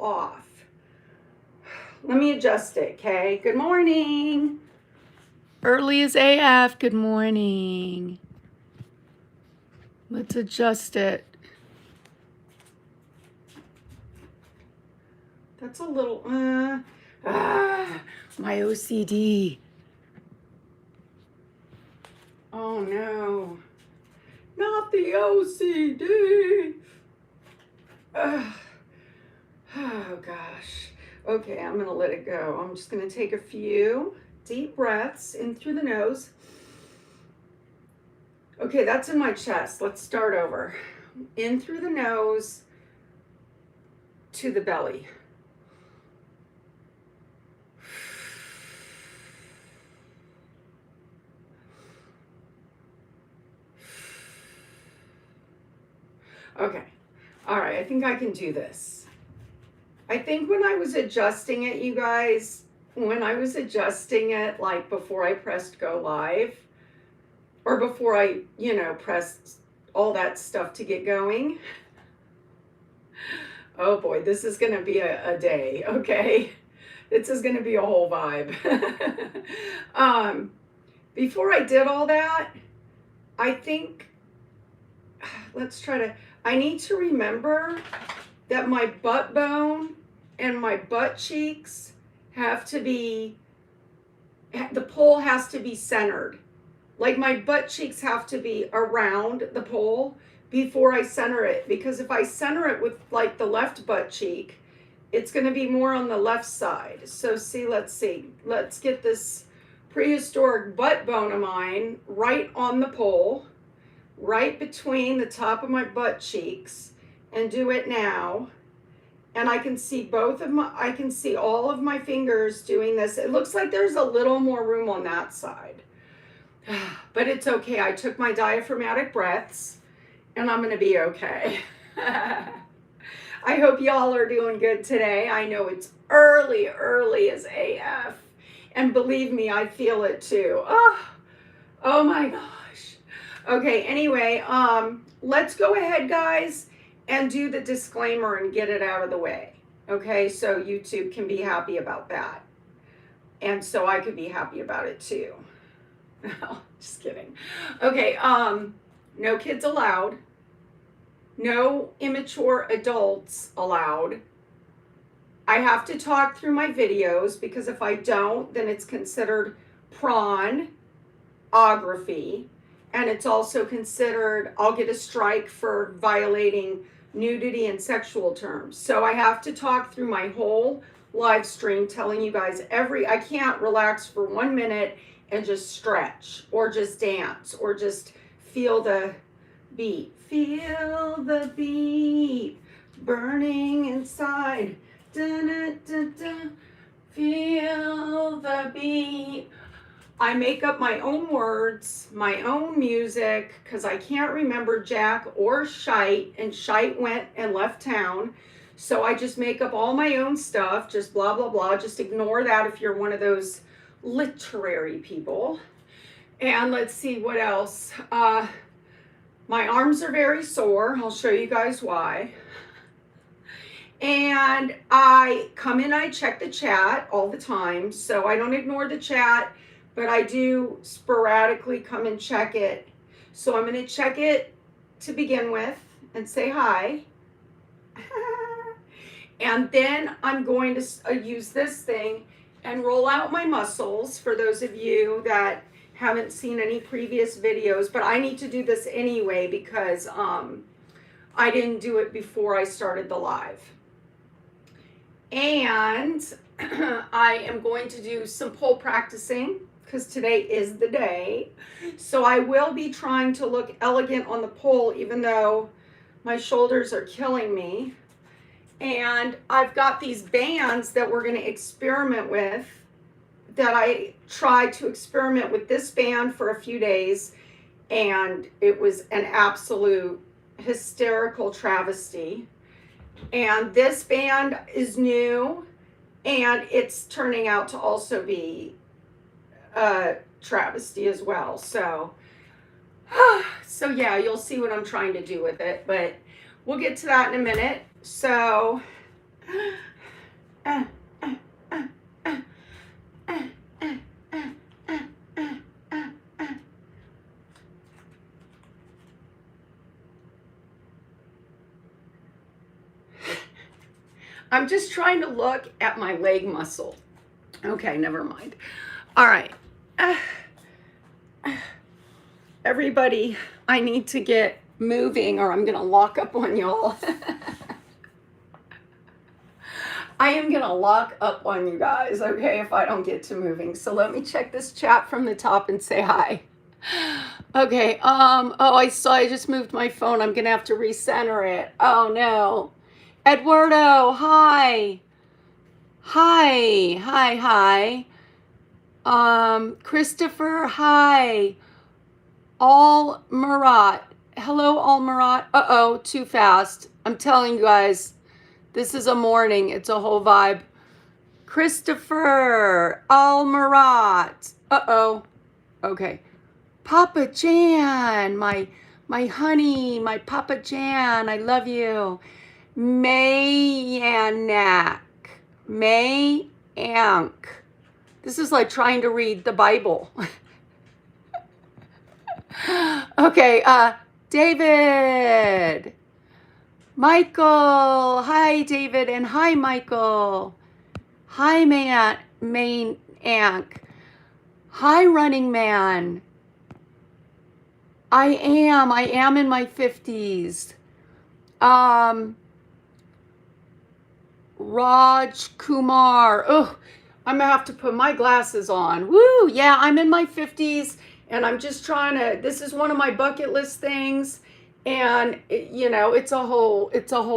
off. Let me adjust it, okay? Good morning. Early as AF, good morning. Let's adjust it. That's a little, my OCD. Oh no, not the OCD. Oh gosh. Okay, I'm gonna let it go. I'm just gonna take a few deep breaths in through the nose. Okay, that's in my chest. Let's start over. In through the nose to the belly. Okay, all right, I think I can do this. I think when I was adjusting it, you guys, when I was adjusting it, like before I pressed go live, or before I, pressed all that stuff to get going, oh boy, this is gonna be a day, okay? This is gonna be a whole vibe. Before I did all that, I think, I need to remember that my butt bone and my butt cheeks have to be, the pole has to be centered. Like my butt cheeks have to be around the pole before I center it. Because if I center it with like the left butt cheek, it's gonna be more on the left side. So let's see. Let's get this prehistoric butt bone of mine right on the pole, right between the top of my butt cheeks, and do it now. And I can see I can see all of my fingers doing this. It looks like there's a little more room on that side, but it's okay. I took my diaphragmatic breaths and I'm gonna be okay. I hope y'all are doing good today. I know it's early as AF, and believe me, I feel it too. Oh my gosh. Okay, anyway, let's go ahead, guys, and do the disclaimer and get it out of the way. Okay, so YouTube can be happy about that. And so I could be happy about it too. Just kidding. Okay, no kids allowed. No immature adults allowed. I have to talk through my videos because if I don't, then it's considered pornography. And it's also considered, I'll get a strike for violating nudity and sexual terms. So I have to talk through my whole live stream telling you guys I can't relax for 1 minute and just stretch or just dance or just feel the beat. Feel the beat burning inside. Da-da-da-da. Feel the beat. I make up my own words, my own music, because I can't remember Jack or Shite, and Shite went and left town. So I just make up all my own stuff, just blah, blah, blah. Just ignore that if you're one of those literary people. And let's see what else. My arms are very sore. I'll show you guys why. And I come in, I check the chat all the time. So I don't ignore the chat, but I do sporadically come and check it. So I'm going to check it to begin with and say hi. And then I'm going to use this thing and roll out my muscles for those of you that haven't seen any previous videos. But I need to do this anyway because I didn't do it before I started the live. And I am going to do some pole practicing because today is the day. So I will be trying to look elegant on the pole even though my shoulders are killing me. And I've got these bands that we're going to experiment with, that I tried to experiment with this band for a few days, and it was an absolute hysterical travesty. And this band is new, and it's turning out to also be a travesty as well. So yeah, you'll see what I'm trying to do with it, but we'll get to that in a minute. So I'm just trying to look at my leg muscle. Okay, never mind. All right. Everybody, I need to get moving or I'm going to lock up on y'all. I am going to lock up on you guys, okay, if I don't get to moving. So let me check this chat from the top and say hi. Okay, oh, I just moved my phone. I'm going to have to recenter it. Oh, no. Eduardo, hi. Hi. Christopher, hi. All Marat. Hello, All Marat. Uh-oh, too fast. I'm telling you guys, this is a morning. It's a whole vibe. Christopher, All Marat. Uh-oh. Okay. Papa Jan, my honey, my Papa Jan, I love you. Mayanak. This is like trying to read the Bible. Okay, David. Michael. Hi, David, and hi, Michael. Hi, Ank. Hi, Running Man. I am in my 50s. Raj Kumar. Oh, I'm gonna have to put my glasses on. Woo, yeah, I'm in my 50s and I'm just trying to, this is one of my bucket list things. And it's a whole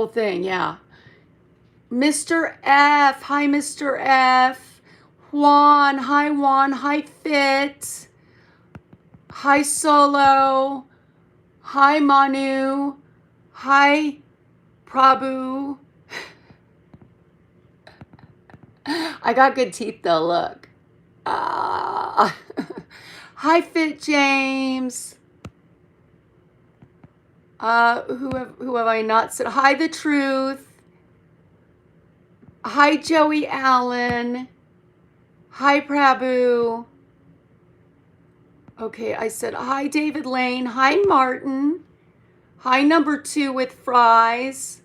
thing, yeah. Mr. F, hi Mr. F. Juan, hi Fit. Hi Solo. Hi Manu. Hi Prabhu. I got good teeth though, look. Hi Fit James. Who have I not said? Hi The Truth. Hi Joey Allen. Hi Prabhu. Okay, I said hi David Lane. Hi Martin. Hi Number 2 with fries.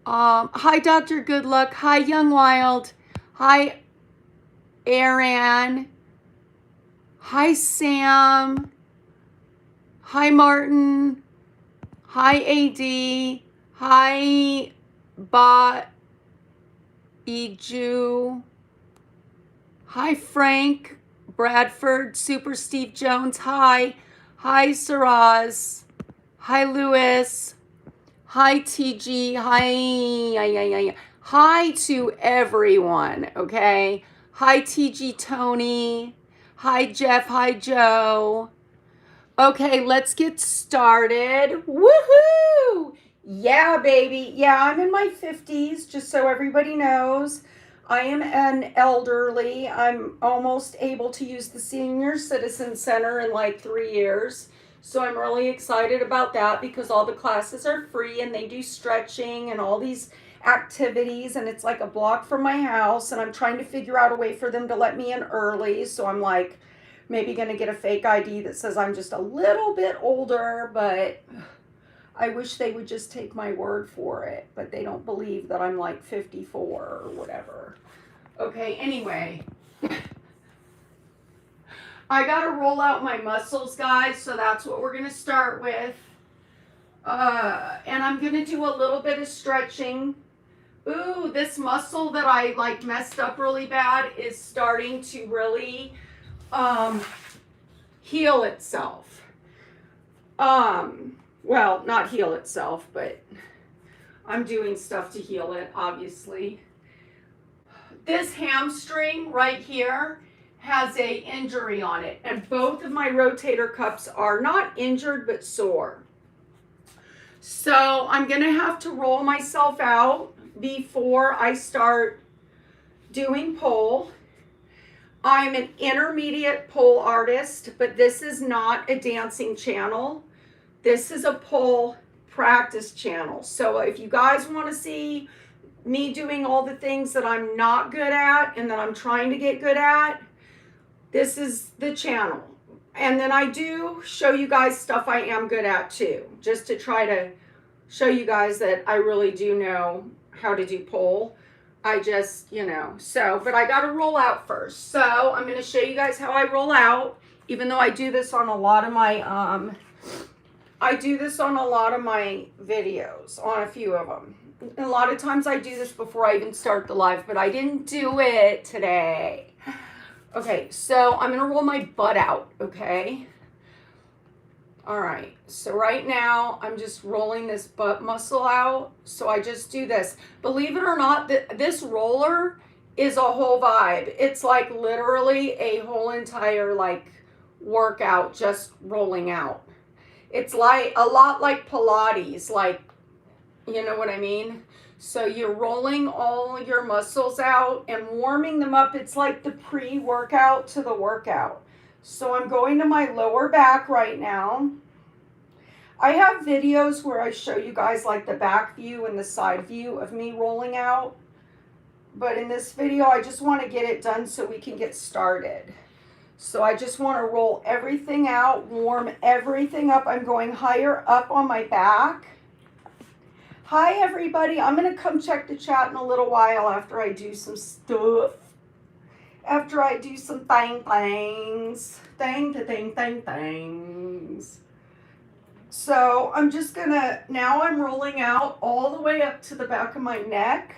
Hi Dr. Good Luck. Hi Young Wild. Hi Aaron. Hi Sam. Hi Martin. Hi AD. Hi Ba Iju. Hi Frank Bradford. Super Steve Jones. Hi Saraz. Hi Lewis. Hi TG. Hi to everyone, okay? Hi TG Tony. Hi Jeff. Hi Joe. Okay, let's get started. Woohoo! Yeah, baby. Yeah, I'm in my 50s, just so everybody knows. I am an elderly. I'm almost able to use the Senior Citizen Center in like 3 years. So I'm really excited about that because all the classes are free and they do stretching and all these activities, and it's like a block from my house, and I'm trying to figure out a way for them to let me in early. So I'm like maybe going to get a fake ID that says I'm just a little bit older, but I wish they would just take my word for it, but they don't believe that I'm like 54 or whatever. Okay, anyway. I got to roll out my muscles, guys, so that's what we're going to start with. And I'm going to do a little bit of stretching. Ooh, this muscle that I like messed up really bad is starting to really heal itself. Well, not heal itself, but I'm doing stuff to heal it, obviously. This hamstring right here has a injury on it, and both of my rotator cuffs are not injured but sore. So I'm gonna have to roll myself out before I start doing pole. I'm an intermediate pole artist, but this is not a dancing channel. This is a pole practice channel. So if you guys want to see me doing all the things that I'm not good at and that I'm trying to get good at, this is the channel. And then I do show you guys stuff I am good at too, just to try to show you guys that I really do know how to do pole. I just, but I got to roll out first. So I'm going to show you guys how I roll out, even though I do this on a lot of my, videos, on a few of them. And a lot of times I do this before I even start the live, but I didn't do it today. Okay, so I'm going to roll my butt out, okay? All right, so right now I'm just rolling this butt muscle out. So I just do this. Believe it or not, this roller is a whole vibe. It's like literally a whole entire like workout just rolling out. It's like a lot like Pilates, like, you know what I mean? So you're rolling all your muscles out and warming them up. It's like the pre-workout to the workout. So I'm going to my lower back right now. I have videos where I show you guys like the back view and the side view of me rolling out. But in this video, I just want to get it done so we can get started. So I just want to roll everything out, warm everything up. I'm going higher up on my back. Hi, everybody. I'm going to come check the chat in a little while after I do some stuff. After I do some things. So I'm just gonna, now I'm rolling out all the way up to the back of my neck,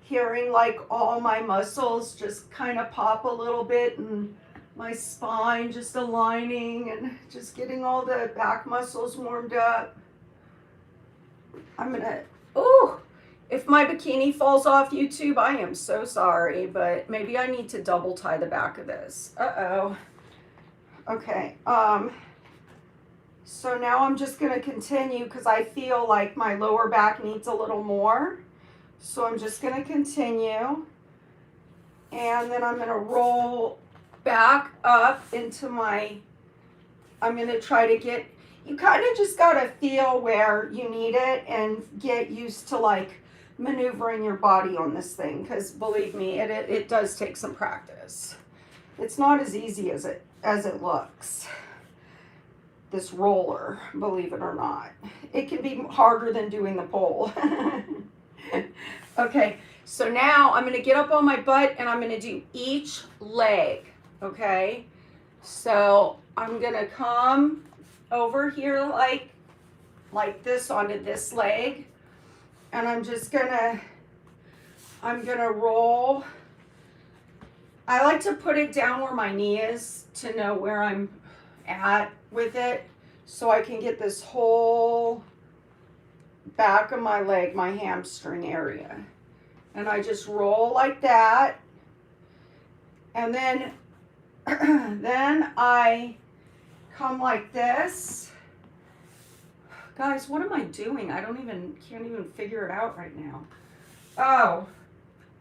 hearing like all my muscles just kind of pop a little bit and my spine just aligning and just getting all the back muscles warmed up. I'm gonna, if my bikini falls off YouTube, I am so sorry, but maybe I need to double tie the back of this. Okay, so now I'm just gonna continue because I feel like my lower back needs a little more. So I'm just gonna continue. And then I'm gonna roll back up into my, I'm gonna try to get, you kind of just gotta feel where you need it and get used to like maneuvering your body on this thing, because believe me, it does take some practice. It's not as easy as it looks. This roller, believe it or not. It can be harder than doing the pole. Okay, so now I'm gonna get up on my butt and I'm gonna do each leg, okay? So I'm gonna come over here like this onto this leg, and I'm gonna roll. I like to put it down where my knee is to know where I'm at with it, so I can get this whole back of my leg, my hamstring area. And I just roll like that. And then then I come like this. Guys, what am I doing? I can't even figure it out right now. Oh,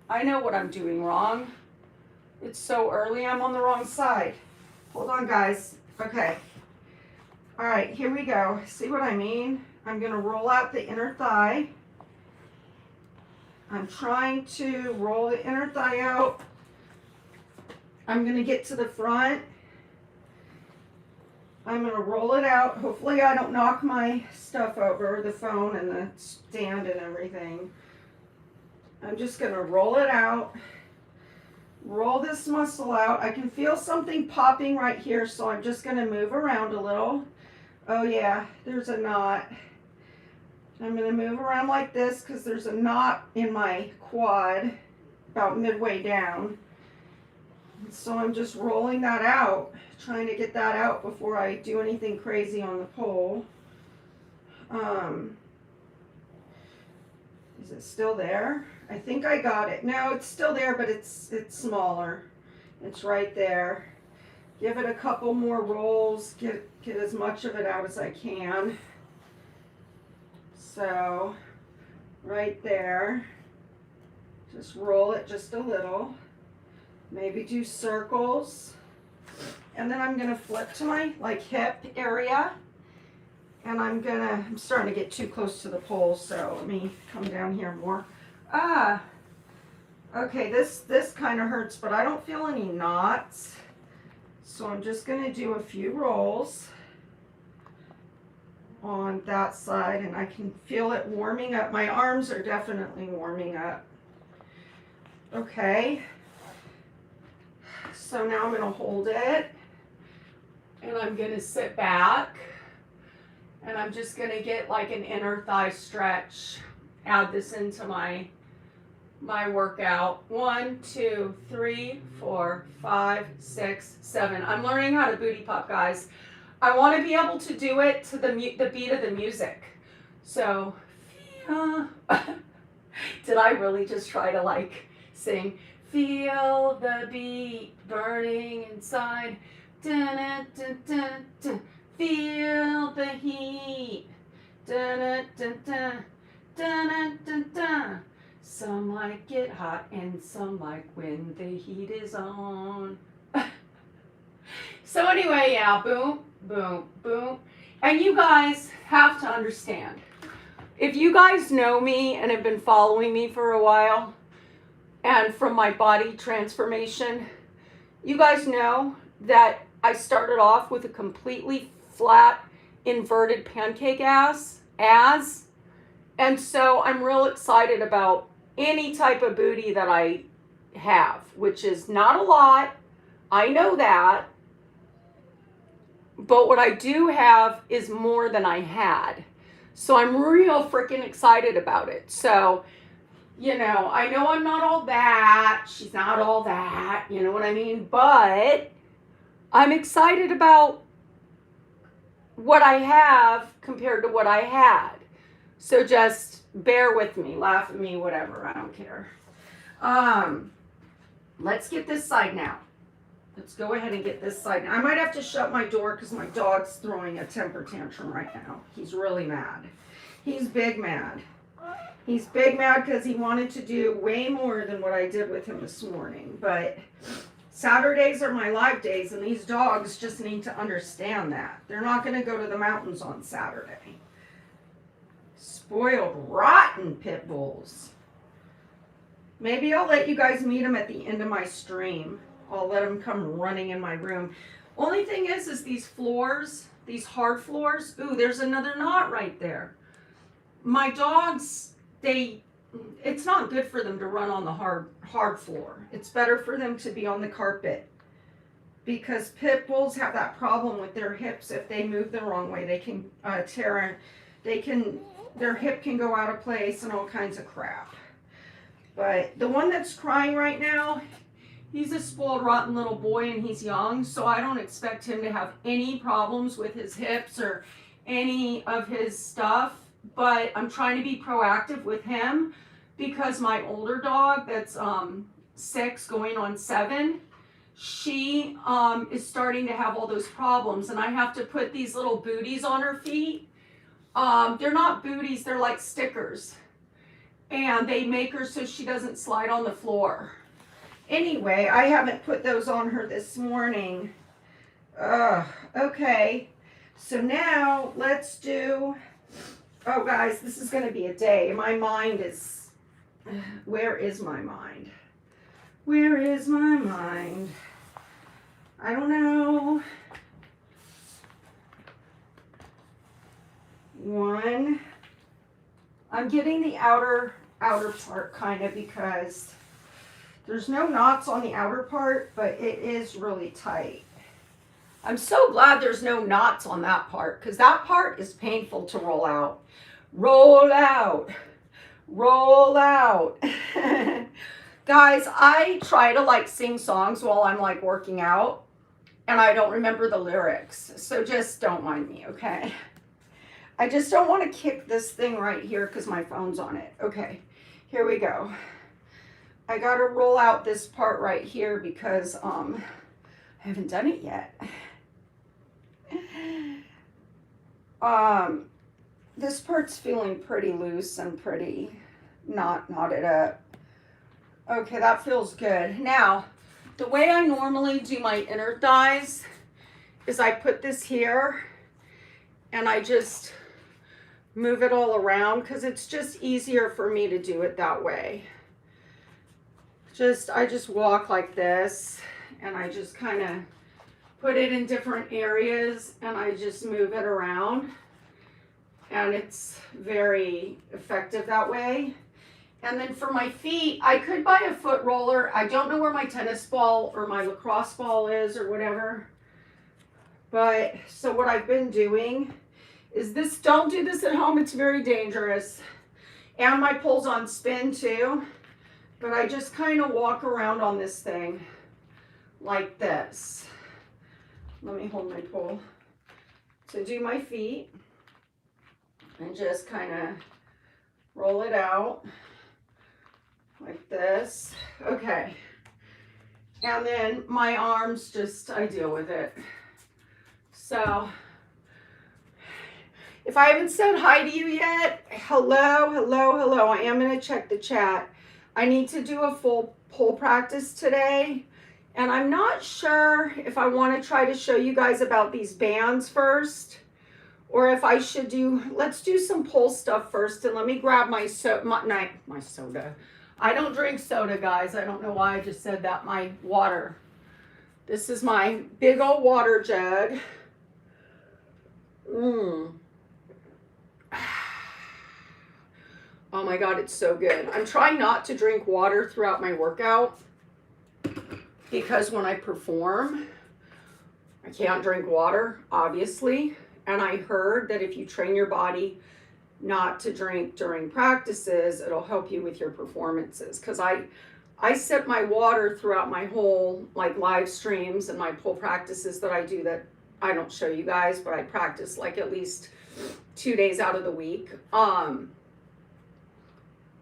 I know what I'm doing wrong. It's so early, I'm on the wrong side. Hold on, guys. Okay. All right, here we go. See what I mean? I'm gonna roll out the inner thigh. I'm trying to roll the inner thigh out. I'm gonna get to the front. I'm gonna roll it out. Hopefully I don't knock my stuff over, the phone and the stand and everything. I'm just gonna roll it out. Roll this muscle out. I can feel something popping right here, so I'm just gonna move around a little. Oh yeah, there's a knot. I'm gonna move around like this because there's a knot in my quad about midway down. So I'm just rolling that out, trying to get that out before I do anything crazy on the pole. Is it still there? I think I got it. No, it's still there, but it's smaller. It's right there. Give it a couple more rolls, get as much of it out as I can. So, right there. Just roll it just a little. Maybe do circles. And then I'm gonna flip to my hip area. And I'm starting to get too close to the pole, so let me come down here more. Okay, this kind of hurts, but I don't feel any knots. So I'm just gonna do a few rolls. on that side, and I can feel it warming up. My arms are definitely warming up. Okay. So now I'm going to hold it, and I'm going to sit back, and I'm just going to get like an inner thigh stretch. Add this into my workout. 1, 2, 3, 4, 5, 6, 7. I'm learning how to booty pop, guys. I want to be able to do it to the beat of the music. So, did I really just try to like sing? Feel the beat burning inside. Dun, dun, dun, dun, dun. Feel the heat. Dun, dun, dun, dun. Dun, dun, dun, dun. Some like it hot and some like when the heat is on. So anyway, yeah, boom, boom, boom. And you guys have to understand, if you guys know me and have been following me for a while, and from my body transformation, you guys know that I started off with a completely flat, inverted pancake ass. And so I'm real excited about any type of booty that I have, which is not a lot. I know that. But what I do have is more than I had. So I'm real freaking excited about it. So, you know I'm not all that. She's not all that. You know what I mean? But I'm excited about what I have compared to what I had. So just bear with me, laugh at me, whatever. I don't care. Let's get this side now. Let's go ahead and get this side. I might have to shut my door because my dog's throwing a temper tantrum right now. He's really mad. He's big mad. He's big mad because he wanted to do way more than what I did with him this morning. But Saturdays are my live days, and these dogs just need to understand that. They're not going to go to the mountains on Saturday. Spoiled, rotten pit bulls. Maybe I'll let you guys meet them at the end of my stream. I'll let them come running in my room. Only thing is these floors, these hard floors. Ooh, there's another knot right there. My dogs, it's not good for them to run on the hard floor. It's better for them to be on the carpet, because pit bulls have that problem with their hips. If they move the wrong way, they can their hip can go out of place and all kinds of crap. But the one that's crying right now, he's a spoiled, rotten little boy, and he's young, so I don't expect him to have any problems with his hips or any of his stuff. But I'm trying to be proactive with him, because my older dog that's 6 going on 7, she is starting to have all those problems, and I have to put these little booties on her feet. They're not booties, they're like stickers, and they make her so she doesn't slide on the floor. Anyway, I haven't put those on her this morning. Okay, so now let's do, oh guys, this is going to be a day. My mind is, where is my mind? Where is my mind? I don't know. 1, I'm getting the outer part kind of, because there's no knots on the outer part, but it is really tight. I'm so glad there's no knots on that part, because that part is painful to roll out. Roll out. Roll out. Guys, I try to like sing songs while I'm like working out, and I don't remember the lyrics. So just don't mind me, okay? I just don't want to kick this thing right here because my phone's on it. Okay, here we go. I got to roll out this part right here because I haven't done it yet. This part's feeling pretty loose and pretty not knotted up. Okay, that feels good. Now, the way I normally do my inner thighs is I put this here and I just move it all around because it's just easier for me to do it that way. I just walk like this, and I just kind of put it in different areas, and I just move it around. and it's very effective that way. And then for my feet, I could buy a foot roller. I don't know where my tennis ball or my lacrosse ball is or whatever. But so what I've been doing is this, don't do this at home, it's very dangerous. And my pole's on spin too. But I just kind of walk around on this thing like this. Let me hold my pole. So do my feet and just kind of roll it out like this. Okay. And then my arms, just, I deal with it. So if I haven't said hi to you yet, hello, hello, hello. I am going to check the chat. I need to do a full pole practice today. And I'm not sure if I want to try to show you guys about these bands first, or if I should do, let's do some pole stuff first. And let me grab my soda. I don't drink soda, guys. I don't know why I just said that. My water. This is my big old water jug. Oh my God, it's so good. I'm trying not to drink water throughout my workout because when I perform, I can't drink water, obviously. And I heard that if you train your body not to drink during practices, it'll help you with your performances. Because I sip my water throughout my whole like live streams and my pole practices that I do that I don't show you guys, but I practice like at least 2 days out of the week.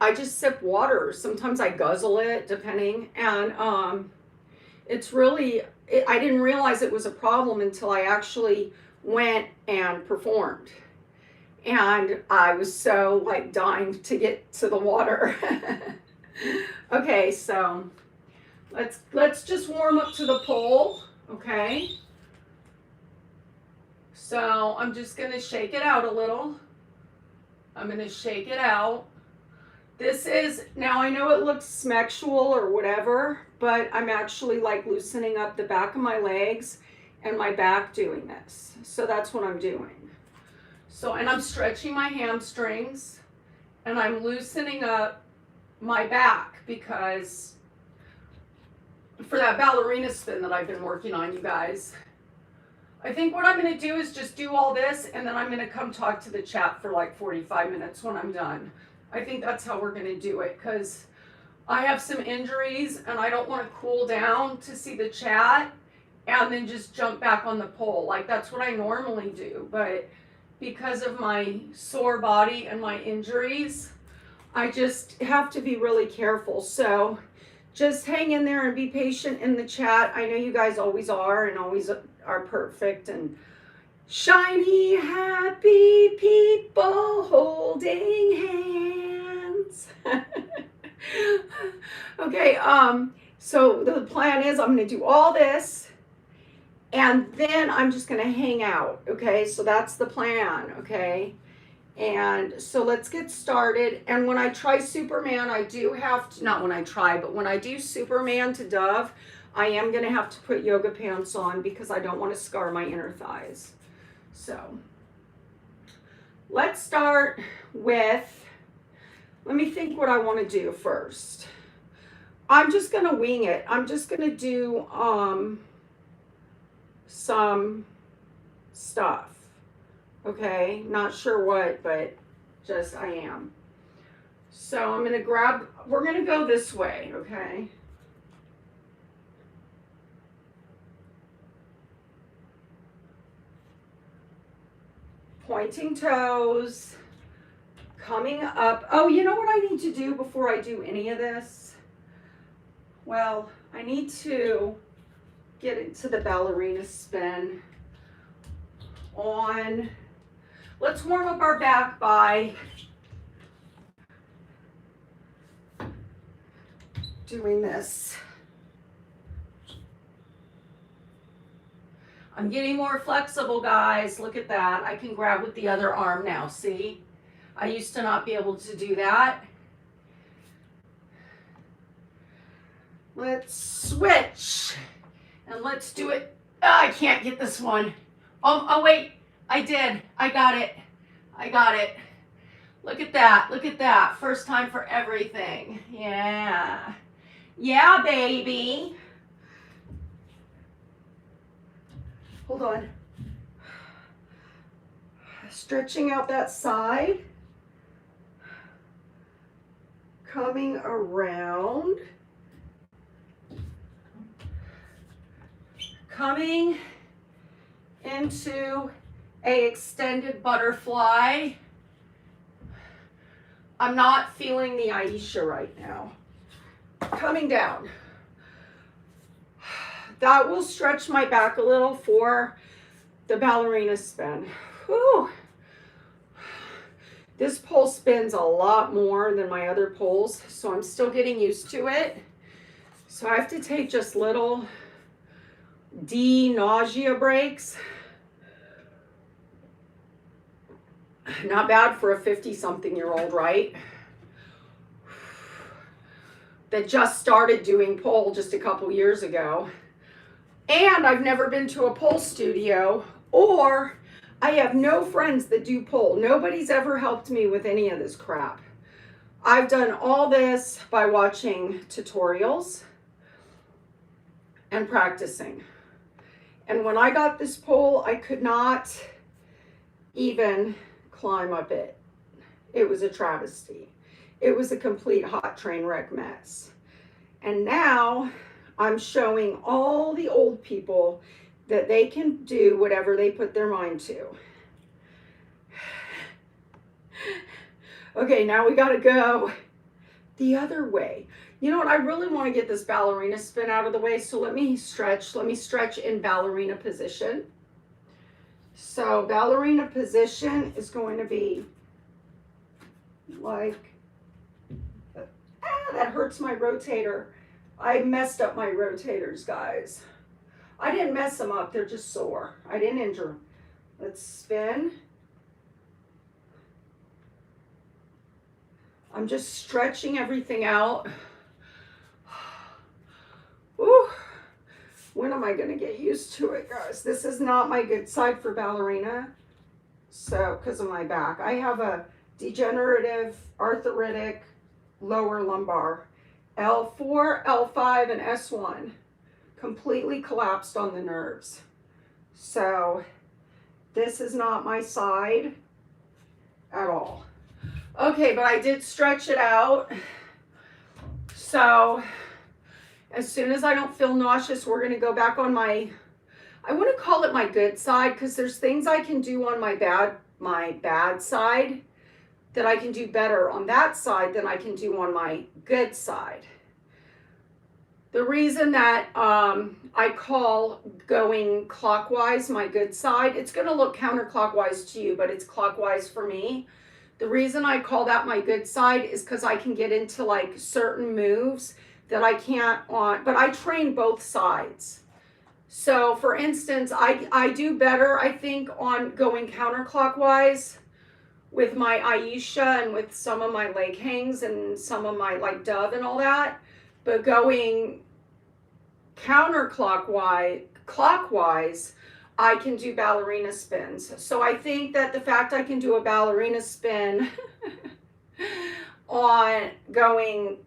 I just sip water. Sometimes I guzzle it, depending. And it's really, I didn't realize it was a problem until I actually went and performed. And I was so like dying to get to the water. Okay, so let's just warm up to the pole, okay? So I'm just gonna shake it out a little. I'm gonna shake it out. This is, now I know it looks sexual or whatever, but I'm actually like loosening up the back of my legs and my back doing this. So that's what I'm doing. So, and I'm stretching my hamstrings and I'm loosening up my back because for that ballerina spin that I've been working on, you guys. I think what I'm going to do is just do all this and then I'm going to come talk to the chat for like 45 minutes when I'm done. I think that's how we're going to do it because I have some injuries and I don't want to cool down to see the chat and then just jump back on the pole. Like that's what I normally do. But because of my sore body and my injuries, I just have to be really careful. So just hang in there and be patient in the chat. I know you guys always are and always are perfect and shiny, happy people holding hands. Okay, so the plan is I'm going to do all this and then I'm just going to hang out. Okay, so that's the plan. Okay, and so let's get started. And when I try Superman, I do have to, not when I try, but when I do Superman to Dove, I am going to have to put yoga pants on because I don't want to scar my inner thighs. So let's start with, let me think what I want to do first. I'm just going to wing it. I'm just going to do some stuff. Okay, not sure what, but just I am. So I'm going to grab, we're going to go this way, okay? Pointing toes, coming up. Oh, you know what I need to do before I do any of this? Well, I need to get into the ballerina spin on. Let's warm up our back by doing this. I'm getting more flexible, guys. Look at that. I can grab with the other arm now, see? I used to not be able to do that. Let's switch. And let's do it. Oh, I can't get this one. Oh, wait. I did. I got it. I got it. Look at that. Look at that. First time for everything. Yeah. Yeah, baby. Hold on. Stretching out that side. Coming around. Coming into a extended butterfly. I'm not feeling the Yaaayyy right now. Coming down. That will stretch my back a little for the ballerina spin. Whew. This pole spins a lot more than my other poles, so I'm still getting used to it. So I have to take just little nausea breaks. Not bad for a 50-something-year-old, right? That just started doing pole just a couple years ago. And I've never been to a pole studio, or I have no friends that do pole. Nobody's ever helped me with any of this crap. I've done all this by watching tutorials and practicing. And when I got this pole, I could not even climb up it. It was a travesty. It was a complete hot train wreck mess. And now I'm showing all the old people that they can do whatever they put their mind to. Okay, now we gotta go the other way. You know what, I really want to get this ballerina spin out of the way, so let me stretch in ballerina position. So ballerina position is going to be like, that hurts my rotator. I messed up my rotators, guys. I didn't mess them up, they're just sore. I didn't injure them. Let's spin. I'm just stretching everything out. Ooh. When am I gonna get used to it, guys? This is not my good side for ballerina. So, because of my back. I have a degenerative arthritic lower lumbar. L4, L5, and S1 completely collapsed on the nerves. So this is not my side at all. Okay, but I did stretch it out. So as soon as I don't feel nauseous, we're gonna go back on my, I wanna call it my good side, because there's things I can do on my bad side that I can do better on that side than I can do on my good side. The reason that I call going clockwise my good side, it's gonna look counterclockwise to you, but it's clockwise for me. The reason I call that my good side is because I can get into like certain moves that I can't on, but I train both sides. So for instance, I do better, I think, on going counterclockwise with my Yaaayyy and with some of my leg hangs and some of my like dove and all that, but going clockwise, I can do ballerina spins. So I think that the fact I can do a ballerina spin on going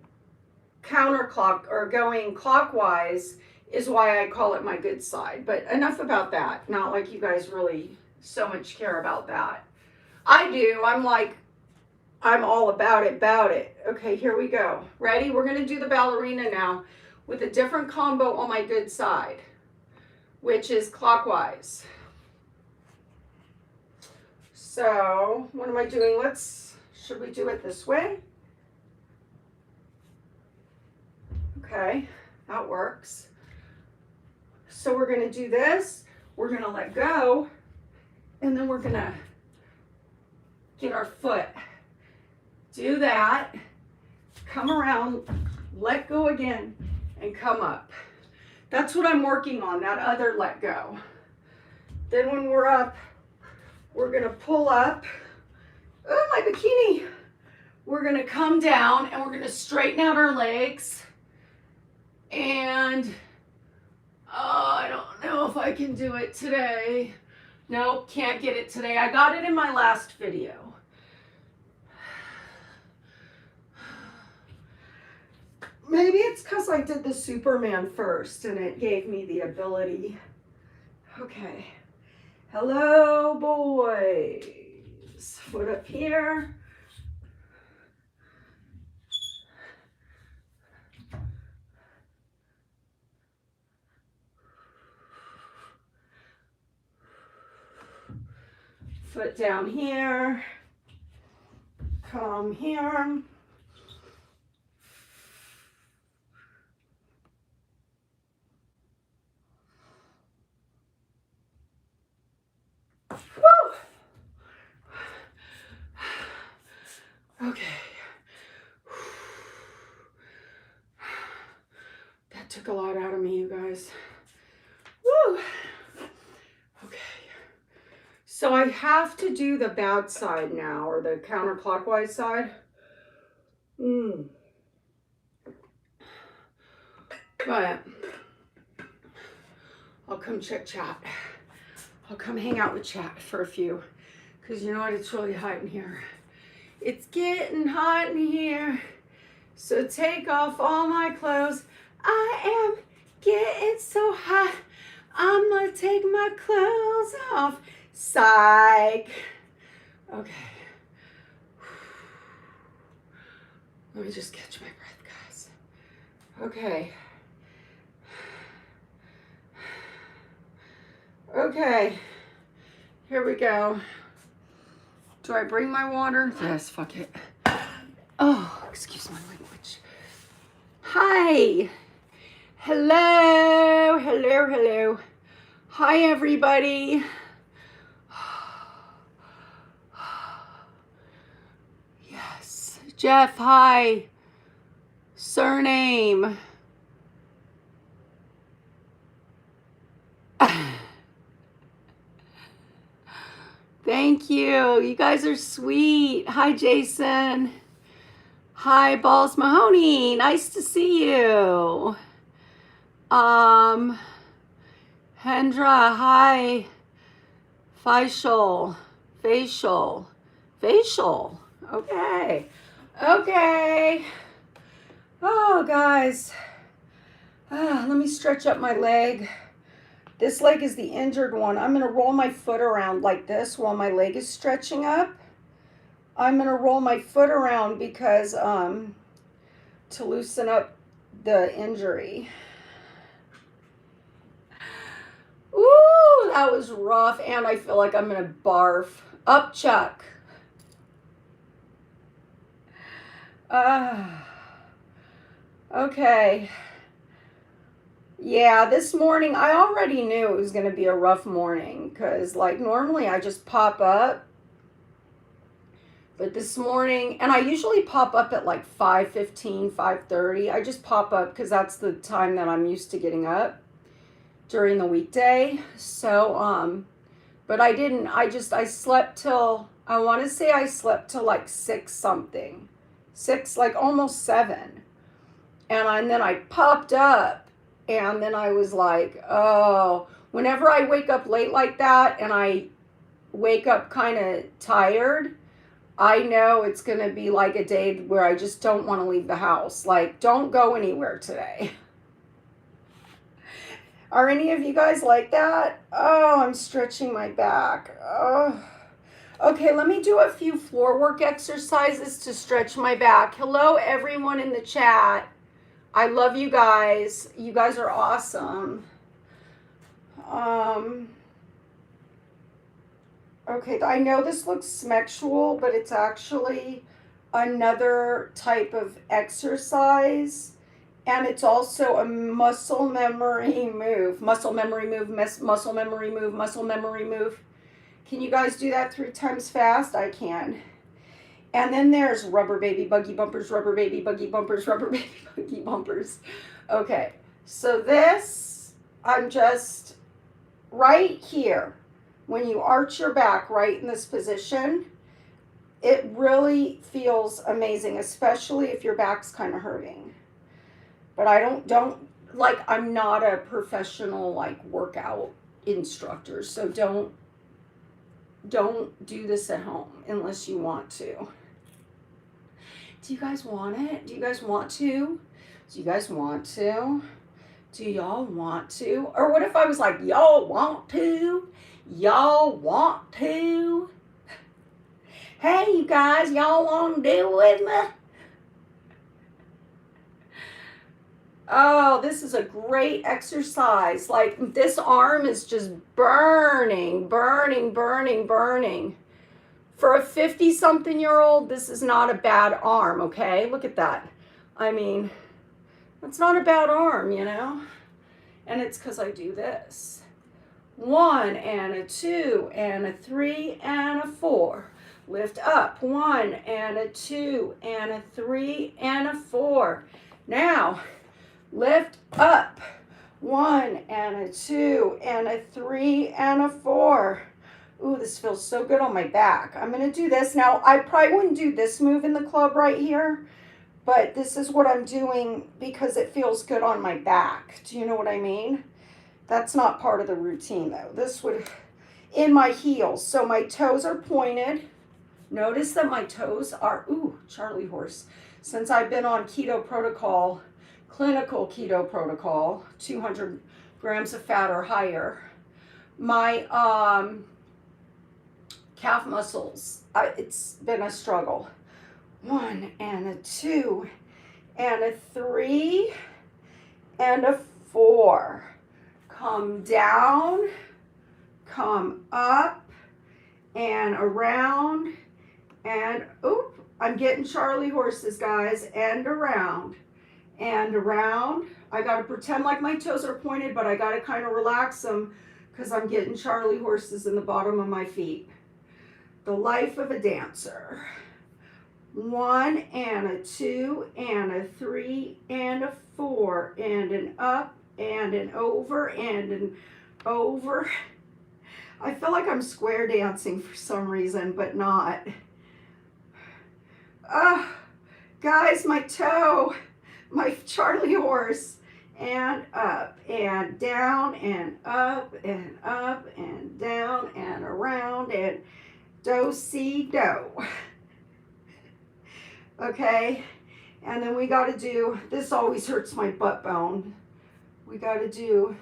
going clockwise is why I call it my good side. But enough about that. Not like you guys really so much care about that. I do. I'm all about it. Okay, here we go. Ready? We're going to do the ballerina now with a different combo on my good side, which is clockwise. So what am I doing? Should we do it this way? Okay, that works. So we're going to do this. We're going to let go, and then we're going to get our foot. Do that. Come around, let go again, and come up. That's what I'm working on, that other let go. Then when we're up, we're gonna pull up. Oh, my bikini. We're gonna come down and we're gonna straighten out our legs. And I don't know if I can do it today. Nope, can't get it today. I got it in my last video. Maybe it's because I did the Superman first and it gave me the ability. Okay. Hello, boys. Foot up here. Foot down here. Come here. Woo! Okay. That took a lot out of me, you guys. Woo! Okay. So I have to do the bad side now, or the counterclockwise side. But I'll come check chat. I'll come hang out with chat for a few. Because you know what? It's really hot in here. It's getting hot in here. So take off all my clothes. I am getting so hot. I'm gonna take my clothes off. Psych. Okay. Let me just catch my breath, guys. Okay. Okay. Here we go. Do I bring my water? Yes, fuck it. Oh, excuse my language. Hi. Hello, hello, hello. Hi, everybody. Yes. Jeff, hi. Surname. Thank you. You guys are sweet. Hi, Jason. Hi, Balls Mahoney. Nice to see you. Hendra, hi. Facial. Okay. Okay. Oh, guys. Let me stretch up my leg. This leg is the injured one. I'm going to roll my foot around like this while my leg is stretching up. I'm going to roll my foot around because to loosen up the injury. Ooh, that was rough, and I feel like I'm going to barf. Up, Chuck. Okay. Yeah, this morning, I already knew it was going to be a rough morning because, like, normally I just pop up. But this morning, and I usually pop up at like 5:15, 5:30. I just pop up because that's the time that I'm used to getting up during the weekday. So, but I didn't. I slept till, I want to say I slept till like 6 something. 6, like almost 7. And then I popped up. And then I was like, oh, whenever I wake up late like that and I wake up kind of tired, I know it's going to be like a day where I just don't want to leave the house. Like, don't go anywhere today. Are any of you guys like that? Oh, I'm stretching my back. Oh. Okay, let me do a few floor work exercises to stretch my back. Hello, everyone in the chat. I love you guys. You guys are awesome. Okay, I know this looks sexual, but it's actually another type of exercise. And it's also a muscle memory move. Muscle memory move, muscle memory move, muscle memory move. Can you guys do that 3 times fast? I can. And then there's rubber baby buggy bumpers, rubber baby buggy bumpers, rubber baby buggy bumpers. Okay, so this, I'm just right here. When you arch your back right in this position, it really feels amazing, especially if your back's kind of hurting. But I don't like, I'm not a professional like workout instructor, so don't don't do this at home unless you want to. Do you guys want it? Do you guys want to? Do you guys want to? Do y'all want to? Or what if I was like, y'all want to? Y'all want to? Hey, you guys, y'all want to do it with me? Oh, this is a great exercise. Like, this arm is just burning, burning, burning, burning. For a 50-something-year-old, this is not a bad arm, okay? Look at that. I mean, it's not a bad arm, you know? And it's because I do this. 1 and a 2 and a 3 and a 4. Lift up. 1 and a 2 and a 3 and a 4. Now, lift up. 1 and a 2 and a 3 and a 4. Ooh, this feels so good on my back. I'm going to do this. Now, I probably wouldn't do this move in the club right here, but this is what I'm doing because it feels good on my back. Do you know what I mean? That's not part of the routine, though. This would, in my heels. So my toes are pointed. Notice that my toes are, ooh, Charlie horse. Since I've been on keto protocol, clinical keto protocol, 200 grams of fat or higher, my calf muscles, it's been a struggle. 1 and a 2 and a 3 and a 4. Come down, come up and around and, oop, I'm getting Charlie horses, guys, and around and around. I got to pretend like my toes are pointed, but I got to kind of relax them because I'm getting Charlie horses in the bottom of my feet. The life of a dancer. 1 and a 2 and a 3 and a 4 and an up and an over and an over. I feel like I'm square dancing for some reason, but not. Guys, my toe, my Charlie horse, and up and down and up and up and down and around and do-si-do. Okay, and then we got to do, this always hurts my butt bone. We got to do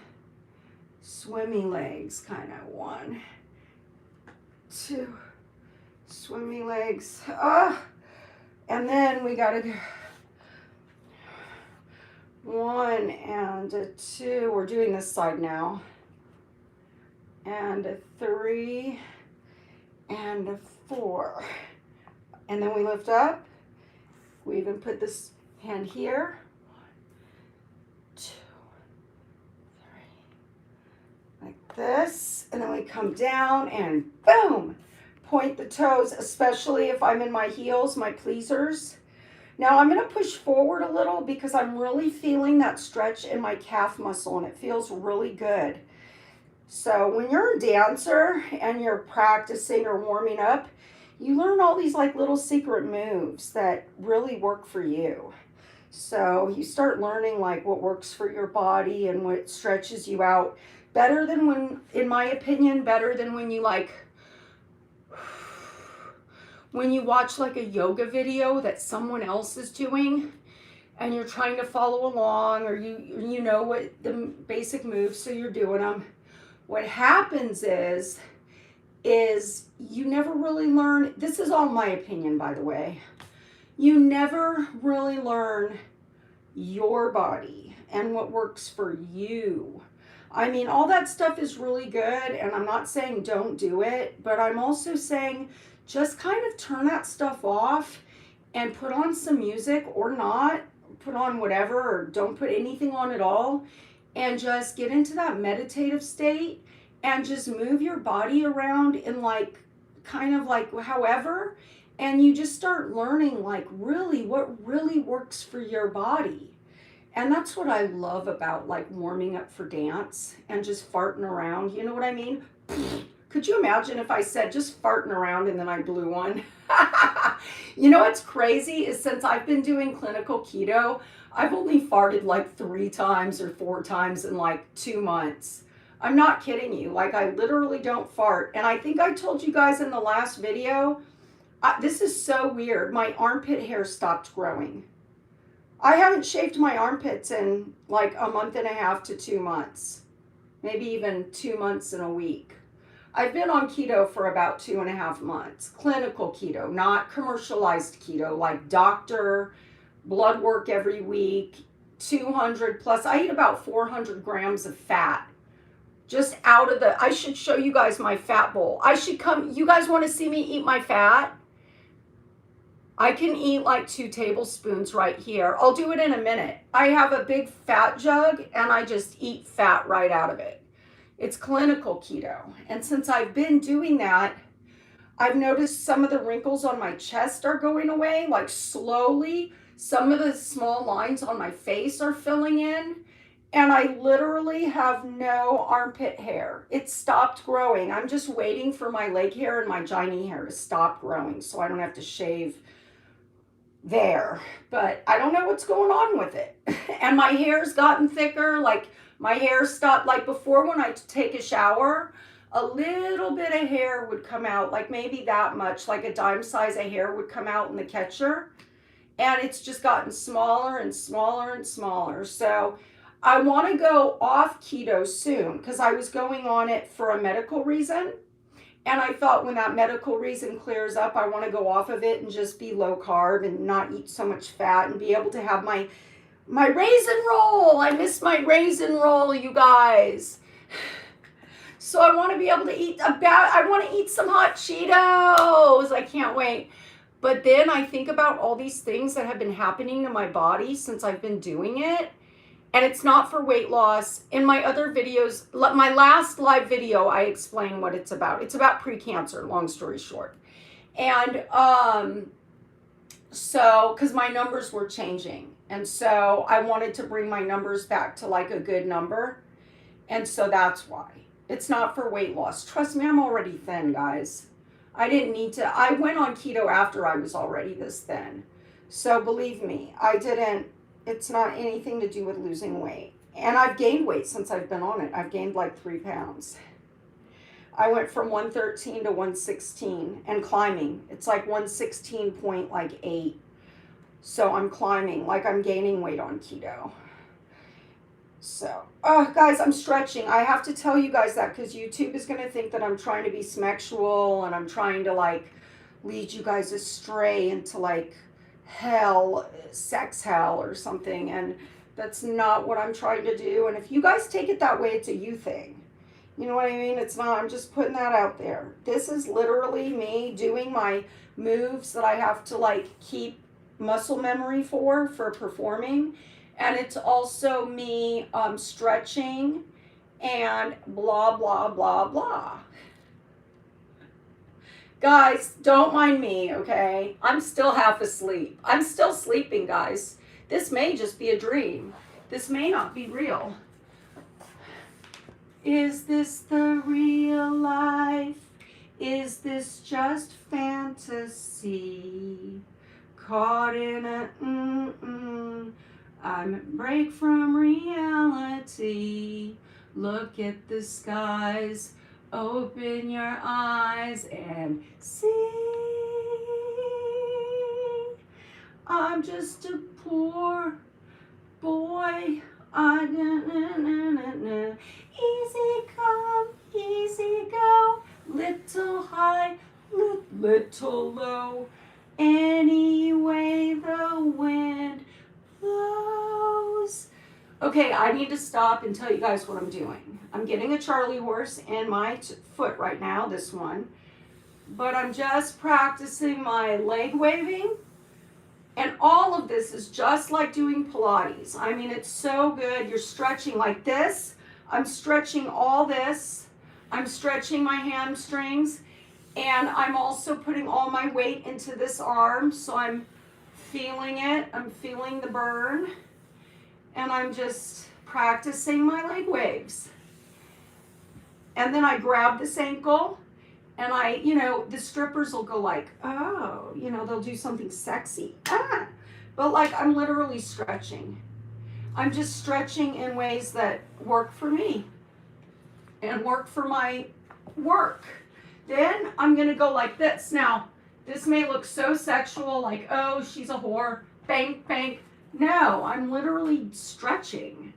swimmy legs, kind of. 1, 2, swimmy legs. And then we got to do 1 and a 2. We're doing this side now. And a 3 and a 4. And then we lift up. We even put this hand here. 1, 2, 3. Like this. And then we come down and boom. Point the toes, especially if I'm in my heels, my pleasers. Now I'm going to push forward a little because I'm really feeling that stretch in my calf muscle and it feels really good. So when you're a dancer and you're practicing or warming up, you learn all these like little secret moves that really work for you. So you start learning like what works for your body and what stretches you out better than when, in my opinion, better than when you like, when you watch like a yoga video that someone else is doing and you're trying to follow along, or you know what the basic moves, so you're doing them. What happens is you never really learn, this is all my opinion, by the way, you never really learn your body and what works for you. I mean, all that stuff is really good, and I'm not saying don't do it, but I'm also saying just kind of turn that stuff off and put on some music, or not, put on whatever, or don't put anything on at all, and just get into that meditative state and just move your body around in like, kind of like however, and you just start learning like really what really works for your body. And that's what I love about like warming up for dance and just farting around, you know what I mean? Could you imagine if I said just farting around and then I blew one? You know what's crazy is since I've been doing clinical keto, I've only farted like 3 times or 4 times in like 2 months. I'm not kidding you. Like, I literally don't fart. And I think I told you guys in the last video, this is so weird. My armpit hair stopped growing. I haven't shaved my armpits in like a month and a half to 2 months. Maybe even 2 months and a week. I've been on keto for about 2.5 months. Clinical keto, not commercialized keto, like doctor, blood work every week, 200 plus. I eat about 400 grams of fat. Just out of the, I should show you guys my fat bowl. I should come, you guys want to see me eat my fat? I can eat like 2 tablespoons right here. I'll do it in a minute. I have a big fat jug and I just eat fat right out of it. It's clinical keto. And since I've been doing that, I've noticed some of the wrinkles on my chest are going away, like slowly. Some of the small lines on my face are filling in. And I literally have no armpit hair. It stopped growing. I'm just waiting for my leg hair and my gynae hair to stop growing so I don't have to shave there. But I don't know what's going on with it. And my hair's gotten thicker. Like, my hair stopped, like before when I take a shower, a little bit of hair would come out, like maybe that much, like a dime size of hair would come out in the catcher. And it's just gotten smaller and smaller and smaller. So I want to go off keto soon because I was going on it for a medical reason. And I thought when that medical reason clears up, I want to go off of it and just be low carb and not eat so much fat and be able to have my raisin roll. I miss my raisin roll, you guys. So I want to be able to eat I want to eat some hot Cheetos. I can't wait. But then I think about all these things that have been happening to my body since I've been doing it. And it's not for weight loss. In my other videos, my last live video, I explain what it's about. It's about precancer, long story short. And so, because my numbers were changing. And so I wanted to bring my numbers back to like a good number. And so that's why. It's not for weight loss. Trust me, I'm already thin, guys. I didn't need to. I went on keto after I was already this thin. So believe me, it's not anything to do with losing weight. And I've gained weight since I've been on it. I've gained like 3 pounds. I went from 113 to 116 and climbing. It's like 116.8. So I'm climbing, like I'm gaining weight on keto. So, oh, guys, I'm stretching. I have to tell you guys that because YouTube is going to think that I'm trying to be smexual and I'm trying to like lead you guys astray into like hell, sex hell or something. And that's not what I'm trying to do. And if you guys take it that way, it's a you thing. You know what I mean? It's not, I'm just putting that out there. This is literally me doing my moves that I have to like keep muscle memory for performing. And it's also me stretching and blah, blah, blah, blah. Guys, don't mind me, okay? I'm still half asleep. I'm still sleeping, guys. This may just be a dream. This may not be real. Is this the real life? Is this just fantasy? Caught in a I'm a break from reality. Look at the skies. Open your eyes and see. I'm just a poor boy. Easy come, easy go. Little high, little low. Any way the wind blows. Okay, I need to stop and tell you guys what I'm doing. I'm getting a Charlie horse in my foot right now, this one. But I'm just practicing my leg waving. And all of this is just like doing Pilates. I mean, it's so good. You're stretching like this. I'm stretching all this. I'm stretching my hamstrings. And I'm also putting all my weight into this arm, so I'm feeling it. I'm feeling the burn. And I'm just practicing my leg waves. And then I grab this ankle, and the strippers will go like, oh, they'll do something sexy. But like I'm literally stretching. I'm just stretching in ways that work for me. and work for my work. Then I'm gonna go like this. Now, this may look so sexual, like, oh, she's a whore, bang, bang. No, I'm literally stretching.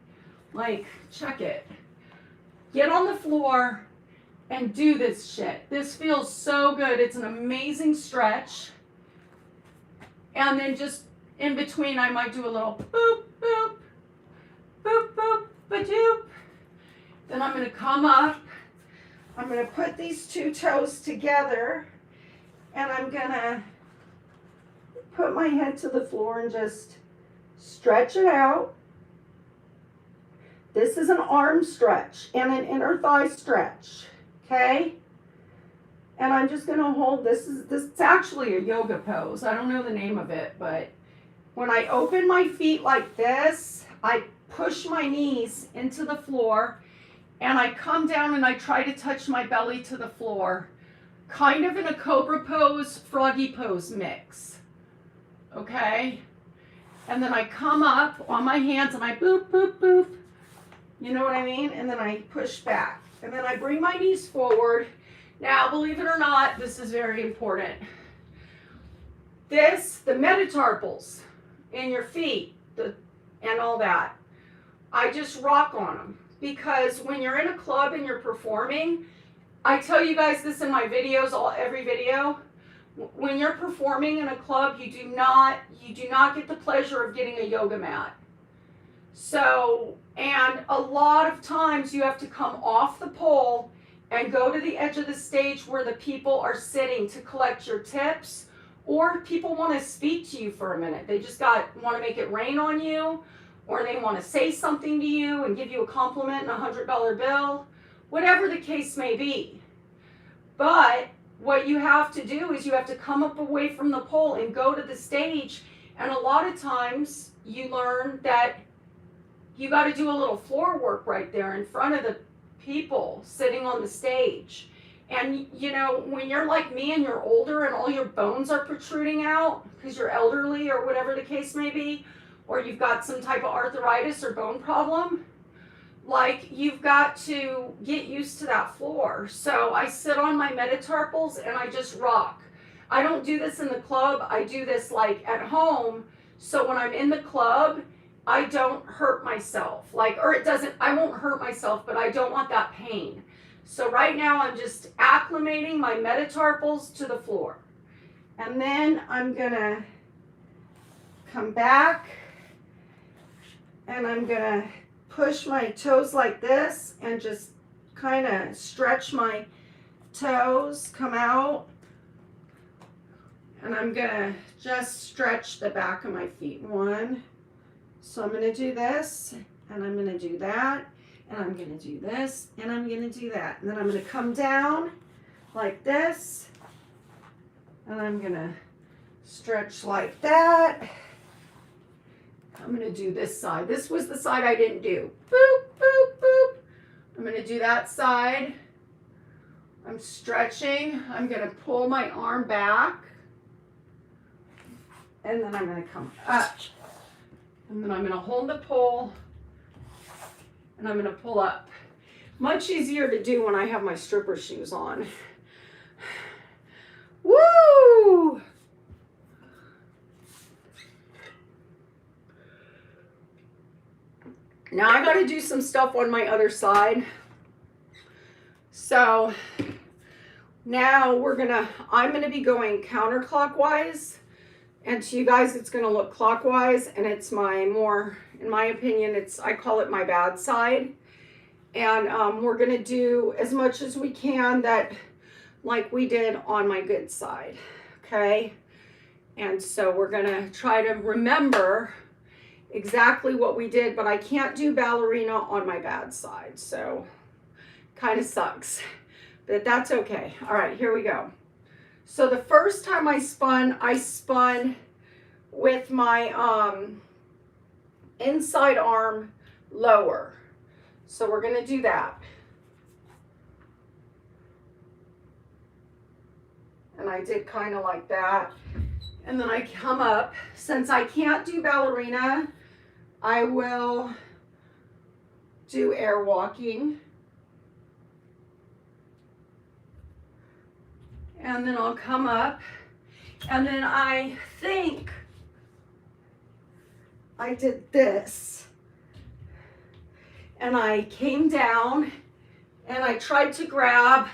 Like, check it. Get on the floor and do this shit. This feels so good. It's an amazing stretch. And then just in between, I might do a little boop, boop, boop, boop, ba-doop. Then I'm gonna come up. I'm gonna put these two toes together, and I'm gonna put my head to the floor and just stretch it out. This is an arm stretch and an inner thigh stretch, okay? And I'm just gonna hold, this is actually a yoga pose. I don't know the name of it, but when I open my feet like this, I push my knees into the floor, and I come down and I try to touch my belly to the floor, kind of in a cobra pose, froggy pose mix, okay? And then I come up on my hands and I boop, boop, boop, you know what I mean? And then I push back, and then I bring my knees forward. Now, believe it or not, this is very important. The metatarpals in your feet, and all that, I just rock on them. Because when you're in a club and you're performing, I tell you guys this in my videos, every video, when you're performing in a club, you do not get the pleasure of getting a yoga mat. So, and a lot of times you have to come off the pole and go to the edge of the stage where the people are sitting to collect your tips, or people want to speak to you for a minute. They just want to make it rain on you, or they want to say something to you and give you a compliment and $100 bill, whatever the case may be. But what you have to do is you have to come up away from the pole and go to the stage. And a lot of times you learn that you got to do a little floor work right there in front of the people sitting on the stage. And you know, when you're like me and you're older and all your bones are protruding out because you're elderly or whatever the case may be, or you've got some type of arthritis or bone problem, like, you've got to get used to that floor. So I sit on my metatarpals and I just rock. I don't do this in the club. I do this like at home. So when I'm in the club, I don't hurt myself. I won't hurt myself, but I don't want that pain. So right now I'm just acclimating my metatarpals to the floor. And then I'm gonna come back, and I'm gonna push my toes like this and just kind of stretch my toes, come out. And I'm gonna just stretch the back of my feet. One. So I'm gonna do this, and I'm gonna do that, and I'm gonna do this, and I'm gonna do that. And then I'm gonna come down like this, and I'm gonna stretch like that. I'm gonna do this side. This was the side I didn't do. Boop, boop, boop. I'm gonna do that side. I'm stretching. I'm gonna pull my arm back, and then I'm gonna come up. And then I'm gonna hold the pole, and I'm gonna pull up. Much easier to do when I have my stripper shoes on. Woo! Now I gotta do some stuff on my other side. So now I'm gonna be going counterclockwise. And to you guys, it's gonna look clockwise, and it's in my opinion, I call it my bad side. And we're gonna do as much as we can that like we did on my good side, okay? And so we're gonna try to remember exactly what we did, but I can't do ballerina on my bad side, so kind of sucks, but that's okay. All right, here we go. So the first time I spun with my inside arm lower. So we're gonna do that. And I did kind of like that. And then I come up. Since I can't do ballerina, I will do air walking. And then I'll come up, and then I think I did this. And I came down and I tried to grab,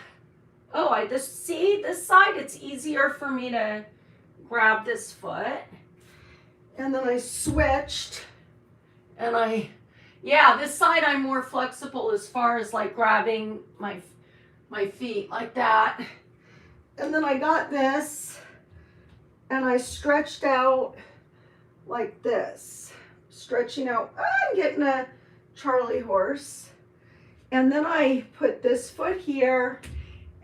oh, I just see this side, it's easier for me to grab this foot. And then I switched and yeah, this side I'm more flexible as far as like grabbing my feet like that. And then I got this and I stretched out like this, stretching out. I'm getting a Charlie horse. And then I put this foot here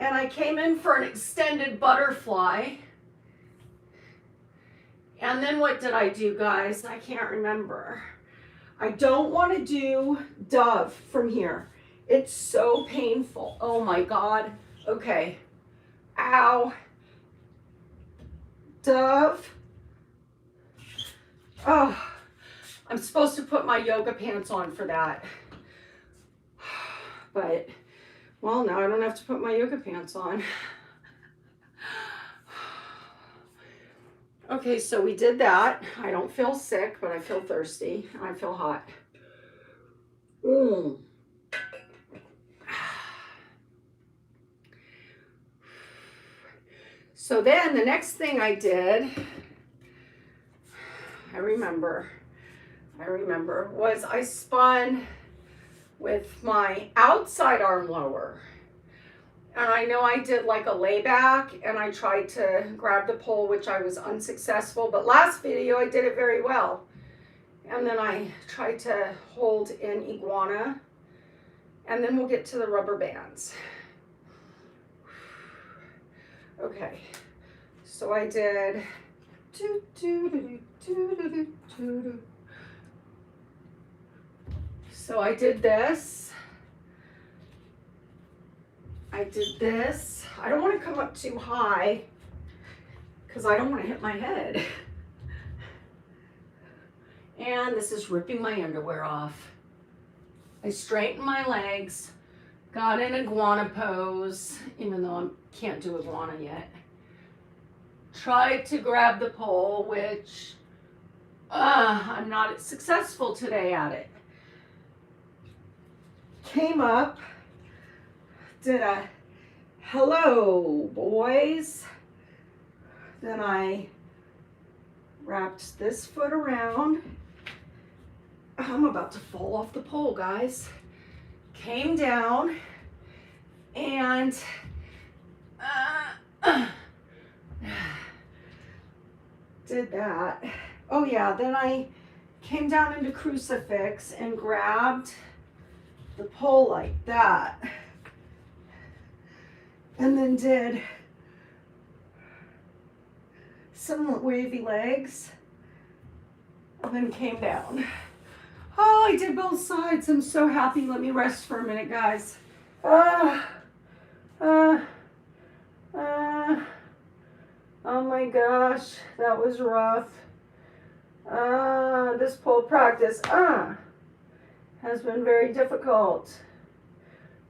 and I came in for an extended butterfly. And then what did I do, guys? I can't remember. I don't want to do dove from here. It's so painful. Oh my God. Okay. Ow. Dove. Oh, I'm supposed to put my yoga pants on for that. But, well, now I don't have to put my yoga pants on. Okay, so we did that. I don't feel sick, but I feel thirsty. I feel hot. So then the next thing I did, I remember, was I spun with my outside arm lower. And I know I did like a layback and I tried to grab the pole, which I was unsuccessful, but last video I did it very well. And then I tried to hold in iguana, and then we'll get to the rubber bands. Okay, so I did so I did this. I did this. I don't want to come up too high because I don't want to hit my head. And this is ripping my underwear off. I straightened my legs, got in iguana pose, even though I can't do iguana yet. Tried to grab the pole, which I'm not successful today at it. Came up, did a hello boys. Then I wrapped this foot around. I'm about to fall off the pole, guys. Came down and did that. Oh yeah, then I came down into crucifix and grabbed the pole like that. And then did some wavy legs. And then came down. Oh, I did both sides. I'm so happy. Let me rest for a minute, guys. Oh my gosh, that was rough. This pole practice has been very difficult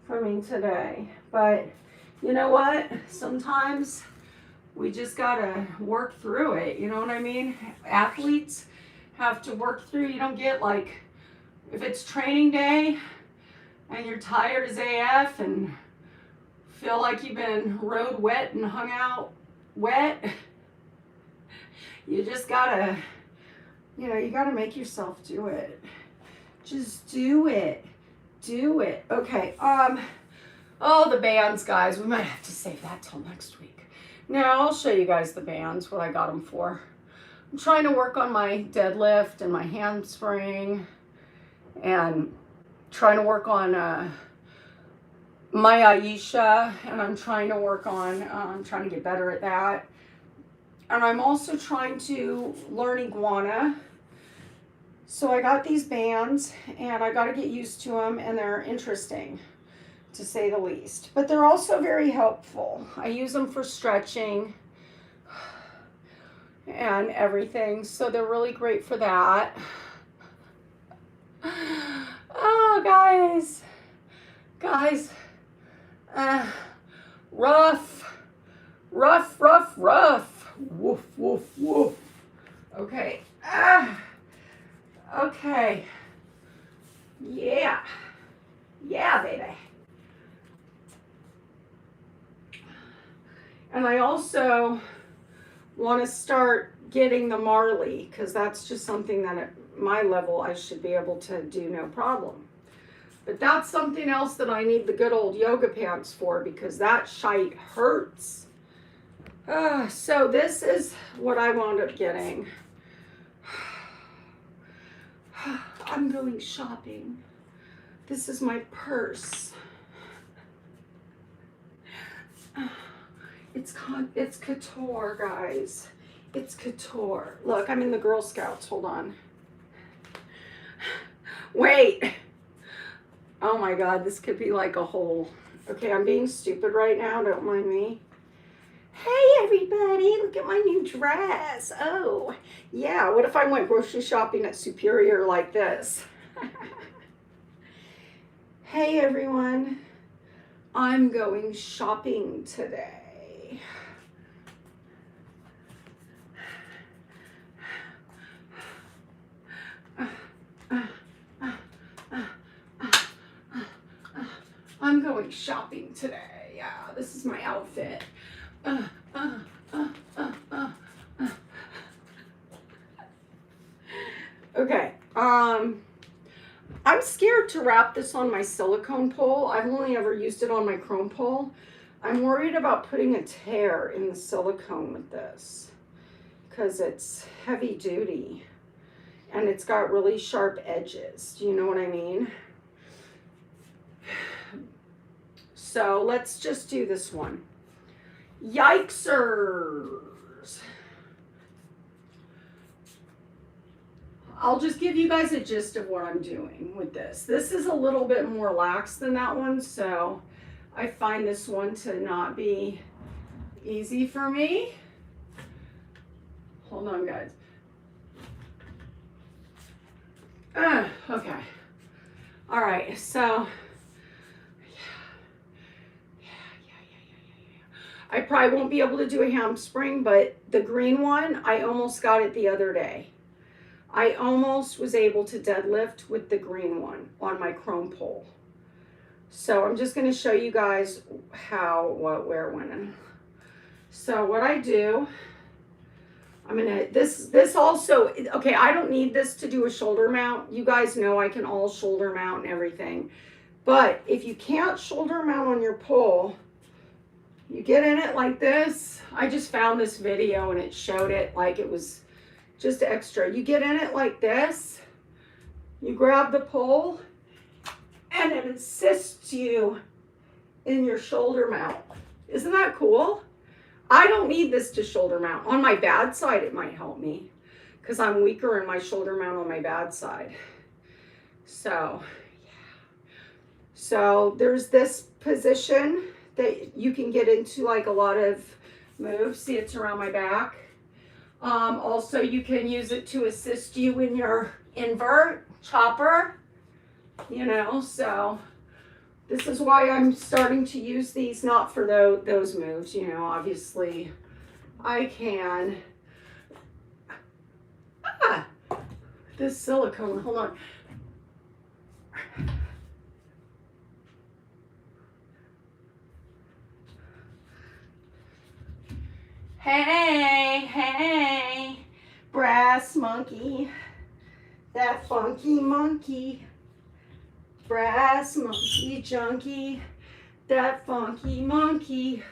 for me today. But you know what? Sometimes we just gotta work through it. You know what I mean? Athletes have to work through. You don't get like, if it's training day and you're tired as AF and feel like you've been rode wet and hung out wet, you just gotta, you gotta make yourself do it. Just do it. Do it. Okay. Oh, the bands, guys. We might have to save that till next week. Now, I'll show you guys the bands, what I got them for. I'm trying to work on my deadlift and my handspring, and trying to work on my Yaaayyy, and I'm trying to work on, I'm trying to get better at that. And I'm also trying to learn iguana. So I got these bands, and I got to get used to them, and they're interesting, to say the least. But they're also very helpful. I use them for stretching and everything, so they're really great for that. Oh, Rough, rough, rough. Woof, woof, woof. Okay. Okay. Yeah. Yeah, baby. And I also want to start getting the Marley, because that's just something that at my level I should be able to do no problem. But that's something else that I need the good old yoga pants for, because that shite hurts. So this is what I wound up getting. I'm going shopping. This is my purse. It's couture, guys. It's couture. Look, I'm in the Girl Scouts. Hold on. Wait. Oh my God, this could be like a whole... Okay, I'm being stupid right now. Don't mind me. Hey, everybody. Look at my new dress. Oh, yeah. What if I went grocery shopping at Superior like this? Hey, everyone. I'm going shopping today. I'm going shopping today. Yeah, this is my outfit. Okay. I'm scared to wrap this on my silicone pole. I've only ever used it on my chrome pole. I'm worried about putting a tear in the silicone with this, because it's heavy duty and it's got really sharp edges. Do you know what I mean? So let's just do this one. Yikesers. I'll just give you guys a gist of what I'm doing with this. This is a little bit more lax than that one, so I find this one to not be easy for me. Hold on, guys. Okay. All right, so I probably won't be able to do a hamstring, but the green one, I almost got it the other day. I almost was able to deadlift with the green one on my chrome pole. So I'm just going to show you guys how, what, where, when. So what I do, I'm going to, this also, okay, I don't need this to do a shoulder mount. You guys know I can all shoulder mount and everything. But if you can't shoulder mount on your pole, you get in it like this. I just found this video and it showed it like it was just extra. You get in it like this. You grab the pole and it assists you in your shoulder mount. Isn't that cool? I don't need this to shoulder mount. On my bad side, it might help me because I'm weaker in my shoulder mount on my bad side. So, yeah. So there's this position that you can get into like a lot of moves. See, it's around my back. Also, you can use it to assist you in your invert, chopper, you know, so this is why I'm starting to use these, not for those moves, you know, obviously I can. This silicone, hold on. Hey, hey, brass monkey, that funky monkey, brass monkey junkie, that funky monkey.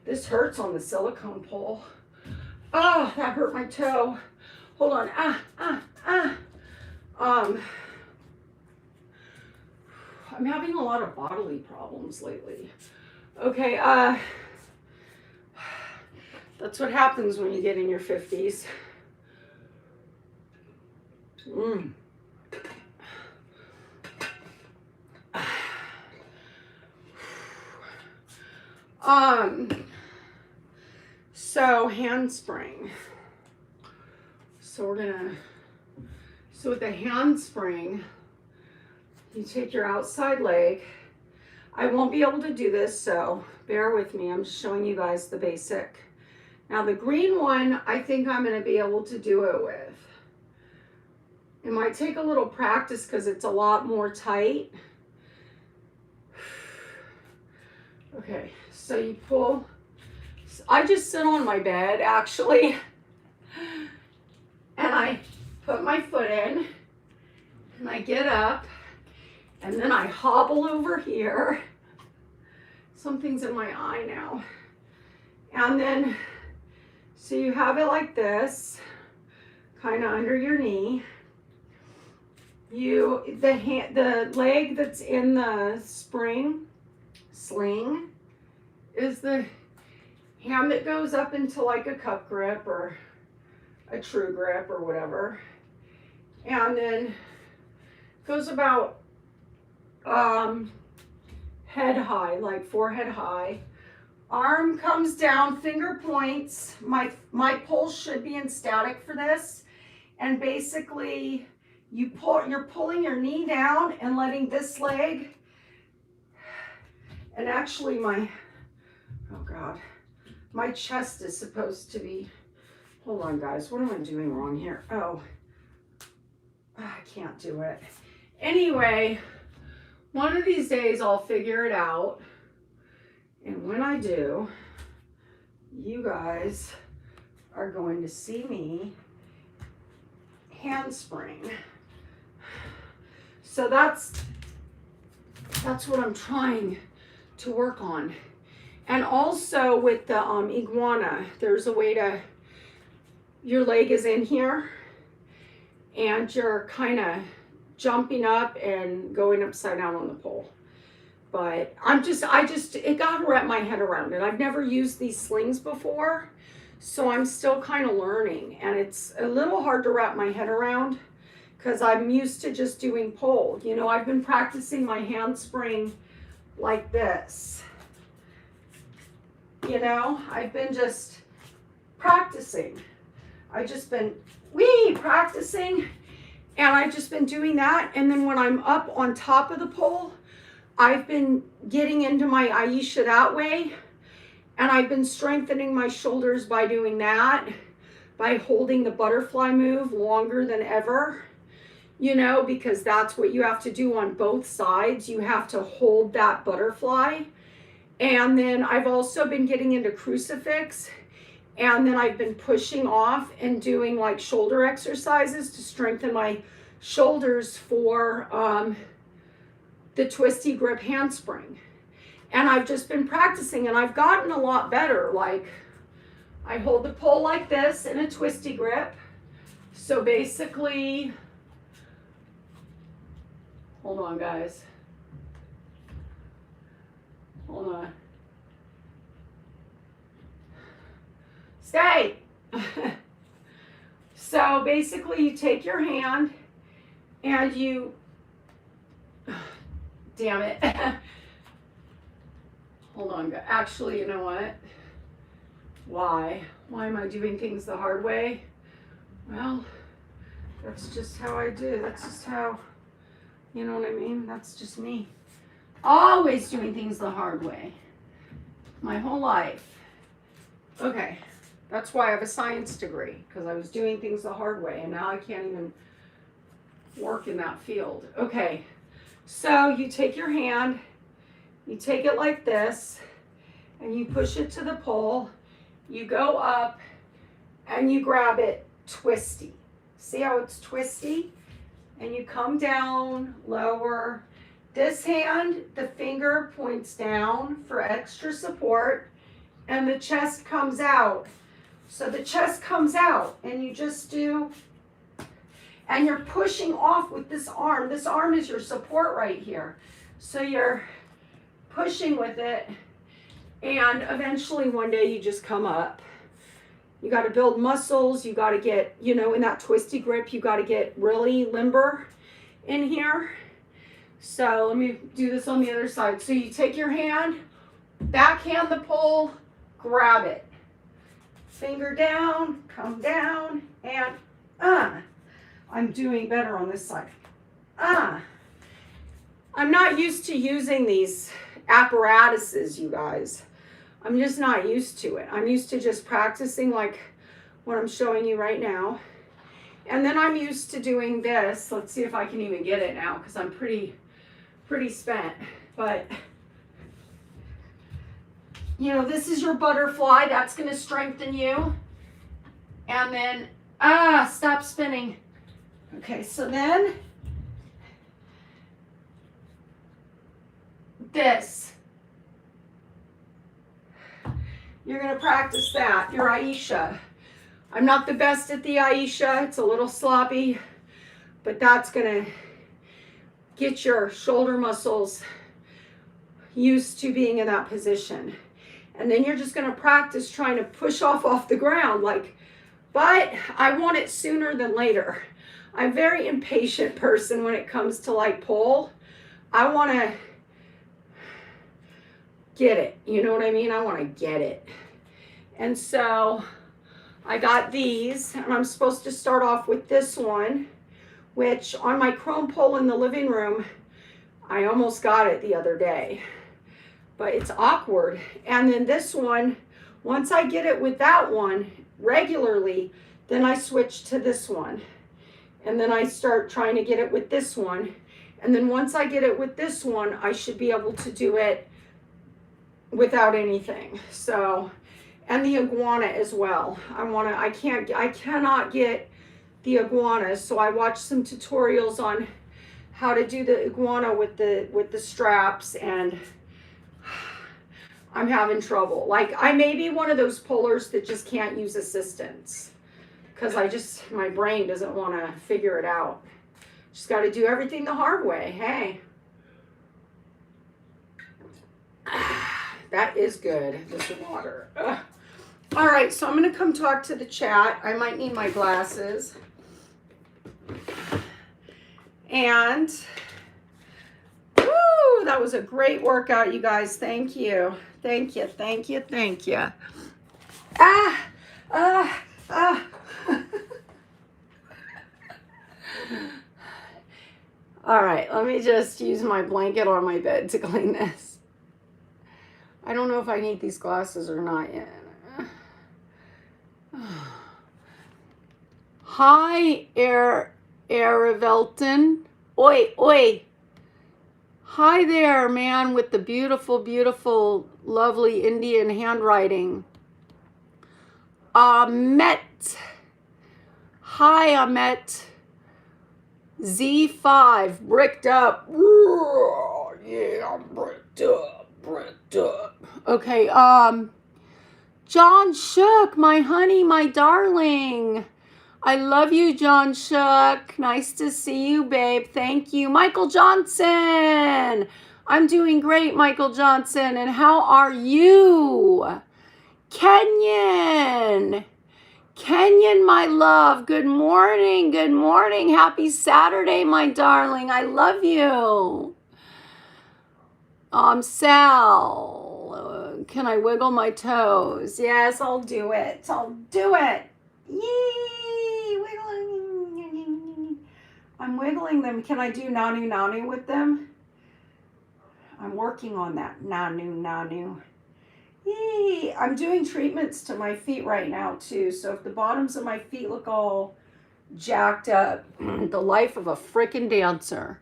This hurts on the silicone pole. Oh, that hurt my toe. Hold on, I'm having a lot of bodily problems lately. Okay, that's what happens when you get in your 50s. So handspring. So with the handspring, you take your outside leg. I won't be able to do this, so bear with me. I'm just showing you guys the basic. Now the green one, I think I'm going to be able to do it with. It might take a little practice because it's a lot more tight. Okay, so you pull. I just sit on my bed actually, and I put my foot in, and I get up, and then I hobble over here. Something's in my eye now. And then, so you have it like this, kind of under your knee. The leg that's in the sling is the hand that goes up into like a cup grip or a true grip or whatever. And then goes about head high, like forehead high. Arm comes down, finger points. My pulse should be in static for this. And basically you're pulling your knee down and letting this leg, and actually my chest is supposed to be, hold on guys, what am I doing wrong here? Oh, I can't do it. Anyway, one of these days I'll figure it out. And when I do, you guys are going to see me handspring. So that's what I'm trying to work on. And also with the iguana, there's a way to, your leg is in here and you're kind of jumping up and going upside down on the pole. But it got to wrap my head around it. I've never used these slings before, so I'm still kind of learning. And it's a little hard to wrap my head around because I'm used to just doing pole. You know, I've been practicing my handspring like this. You know, I've been just practicing. I've just been practicing, and I've just been doing that. And then when I'm up on top of the pole, I've been getting into my Yaaayyy that way, and I've been strengthening my shoulders by doing that, by holding the butterfly move longer than ever, you know, because that's what you have to do on both sides. You have to hold that butterfly. And then I've also been getting into crucifix, and then I've been pushing off and doing like shoulder exercises to strengthen my shoulders for the twisty grip handspring. And I've just been practicing, and I've gotten a lot better. Like, I hold the pole like this in a twisty grip. So basically, hold on guys. Hold on. Stay. So basically you take your hand and you, damn it. Hold on. Actually, you know what? Why am I doing things the hard way? Well, that's just how I do. That's just how, you know what I mean? That's just me. Always doing things the hard way. My whole life. Okay. That's why I have a science degree, because I was doing things the hard way, and now I can't even work in that field. Okay. So you take your hand, you take it like this, and you push it to the pole. You go up, and you grab it twisty. See how it's twisty? And you come down, lower. This hand, the finger points down for extra support, and the chest comes out. So the chest comes out, and you just do, and you're pushing off with this arm. This arm is your support right here. So you're pushing with it, and eventually one day you just come up. You got to build muscles. You got to get, you know, in that twisty grip, you got to get really limber in here. So let me do this on the other side. So you take your hand, backhand the pole, grab it. Finger down, come down, and I'm doing better on this side. I'm not used to using these apparatuses, you guys. I'm just not used to it. I'm used to just practicing like what I'm showing you right now. And then I'm used to doing this. Let's see if I can even get it now because I'm pretty spent. But, you know, this is your butterfly. That's going to strengthen you. And then, stop spinning. Okay, so then this. You're going to practice that, your Yaaayyy. I'm not the best at the Yaaayyy. It's a little sloppy, but that's going to get your shoulder muscles used to being in that position. And then you're just going to practice trying to push off the ground, like, but I want it sooner than later. I'm a very impatient person when it comes to like pole. I want to get it. You know what I mean? I want to get it. And so I got these, and I'm supposed to start off with this one, which on my chrome pole in the living room, I almost got it the other day, but it's awkward. And then this one, once I get it with that one regularly, then I switch to this one. And then I start trying to get it with this one. And then once I get it with this one, I should be able to do it without anything. So, and the iguana as well. I cannot get the iguanas. So I watched some tutorials on how to do the iguana with the straps, and I'm having trouble. Like, I may be one of those pullers that just can't use assistance because my brain doesn't want to figure it out. Just got to do everything the hard way. Hey. That is good, this water. Ugh. All right, so I'm going to come talk to the chat. I might need my glasses. And, woo, that was a great workout, you guys. Thank you. Thank you, thank you, thank you. All right, let me just use my blanket on my bed to clean this. I don't know if I need these glasses or not yet. Hi, Aravelton. Oi. Hi there, man with the beautiful, lovely Indian handwriting. Ahmet. Hi, Ahmet. Z5, bricked up. Yeah, I'm bricked up. Okay, John Shook, my honey, my darling. I love you, John Shook. Nice to see you, babe. Thank you. Michael Johnson. I'm doing great, Michael Johnson. And how are you? Kenyon, my love. Good morning. Happy Saturday, my darling. I love you. Sal, can I wiggle my toes? Yes, I'll do it. Yay, wiggling. I'm wiggling them. Can I do nanu with them? I'm working on that. Nanu. Yay. I'm doing treatments to my feet right now, too. So if the bottoms of my feet look all jacked up, the life of a frickin' dancer.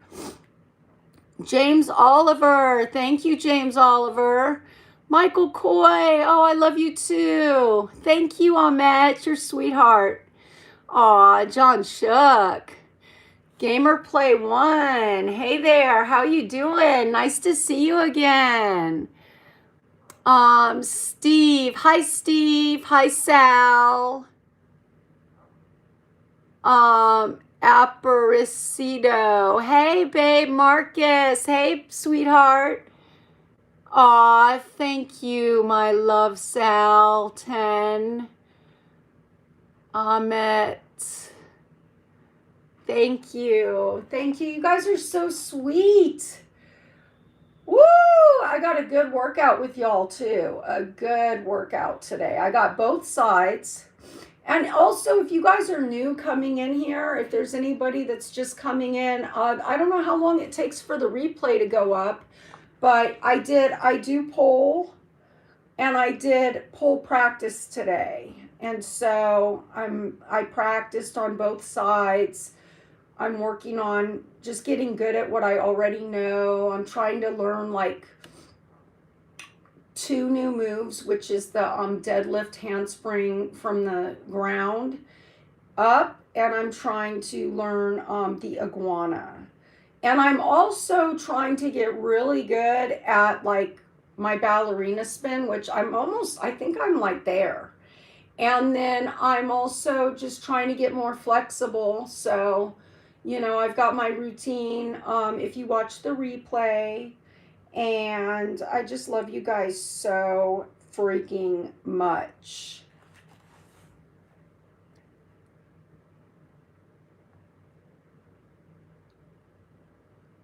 James Oliver. Thank you, James Oliver. Michael Coy. Oh, I love you too. Thank you, Ahmet. Your sweetheart. Aw, John Shook. Gamer Play 1. Hey there. How you doing? Nice to see you again. Steve. Hi, Steve. Hi, Sal. Aparecido. Hey, babe, Marcus. Hey, sweetheart. Aw, thank you, my love, Sal. 10. Ahmet. Thank you. You guys are so sweet. Woo! I got a good workout with y'all, too. A good workout today. I got both sides. And also, if you guys are new coming in here, if there's anybody that's just coming in, I don't know how long it takes for the replay to go up, but I do poll, and I did pole practice today. And so I practiced on both sides. I'm working on just getting good at what I already know. I'm trying to learn like 2 new moves, which is the deadlift handspring from the ground up, and I'm trying to learn the iguana. And I'm also trying to get really good at like my ballerina spin, which I think I'm like there. And then I'm also just trying to get more flexible. So, I've got my routine. If you watch the replay, and I just love you guys so freaking much.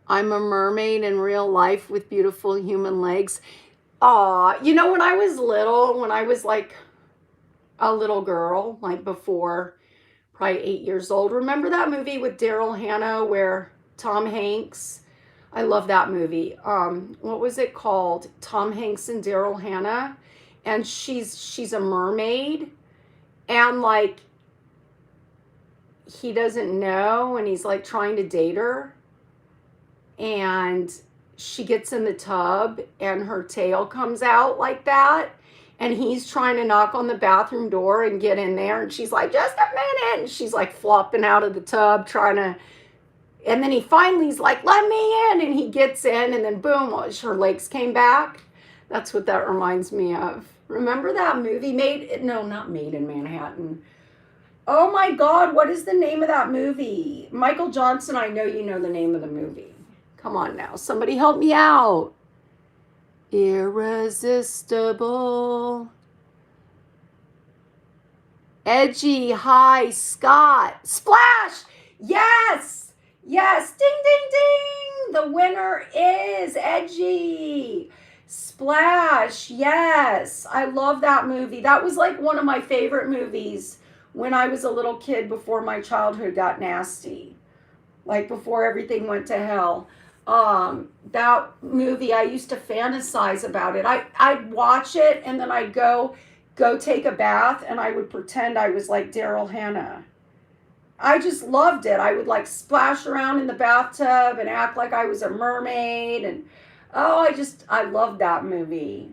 I'm a mermaid in real life with beautiful human legs. Aw, when I was little, when I was like a little girl, like before probably 8 years old, remember that movie with Daryl Hannah where Tom Hanks, I love that movie. What was it called? Tom Hanks and Daryl Hannah, and she's a mermaid, and like he doesn't know, and he's like trying to date her, and she gets in the tub and her tail comes out like that, and he's trying to knock on the bathroom door and get in there, and she's like, just a minute, and she's like flopping out of the tub trying to, and then he finally's like, let me in, and he gets in, and then boom, her legs came back. That's what that reminds me of. Remember that movie? Not Made in Manhattan. Oh my God, what is the name of that movie? Michael Johnson, I know you know the name of the movie. Come on now, somebody help me out. Irresistible. Edgy, high, Scott. Splash! Yes! Yes! Ding, ding, ding! The winner is Edgy. Splash, yes. I love that movie. That was like one of my favorite movies when I was a little kid before my childhood got nasty. Like before everything went to hell. That movie, I used to fantasize about it. I'd watch it and then I'd go take a bath and I would pretend I was like Daryl Hannah. I just loved it. I would like splash around in the bathtub and act like I was a mermaid, and I loved that movie.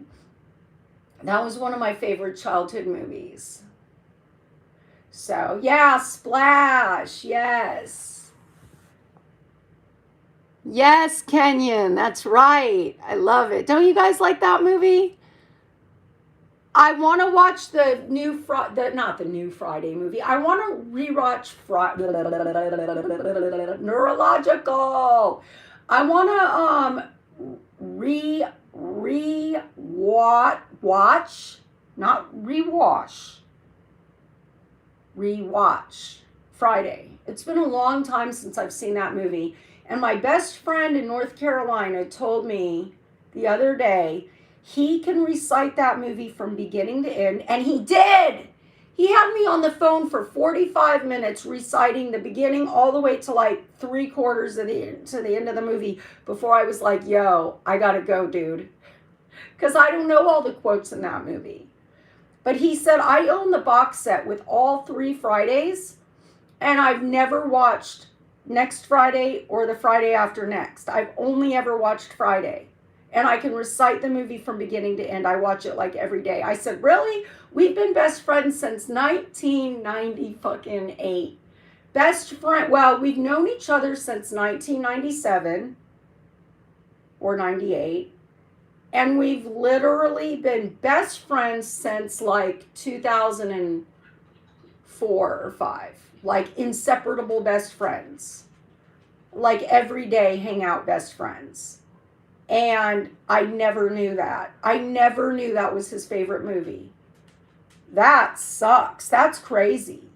That was one of my favorite childhood movies. So yeah, Splash, yes. Yes, Kenyon, that's right. I love it. Don't you guys like that movie? I want to watch the not the new Friday movie. I want to rewatch Neurological. I want to rewatch Friday. It's been a long time since I've seen that movie. And my best friend in North Carolina told me the other day he can recite that movie from beginning to end, and he did. He had me on the phone for 45 minutes reciting the beginning all the way to like 3/4 to the end of the movie before I was like, yo, I gotta go, dude. Because I don't know all the quotes in that movie. But he said, I own the box set with all 3 Fridays, and I've never watched next Friday or the Friday after next. I've only ever watched Friday. And I can recite the movie from beginning to end. I watch it like every day. I said, really? We've been best friends since 1998. Best friend, well, we've known each other since 1997 or 98. And we've literally been best friends since like 2004 or 5. Like inseparable best friends. Like every day hangout best friends. And I never knew that. I never knew that was his favorite movie. That sucks. That's crazy.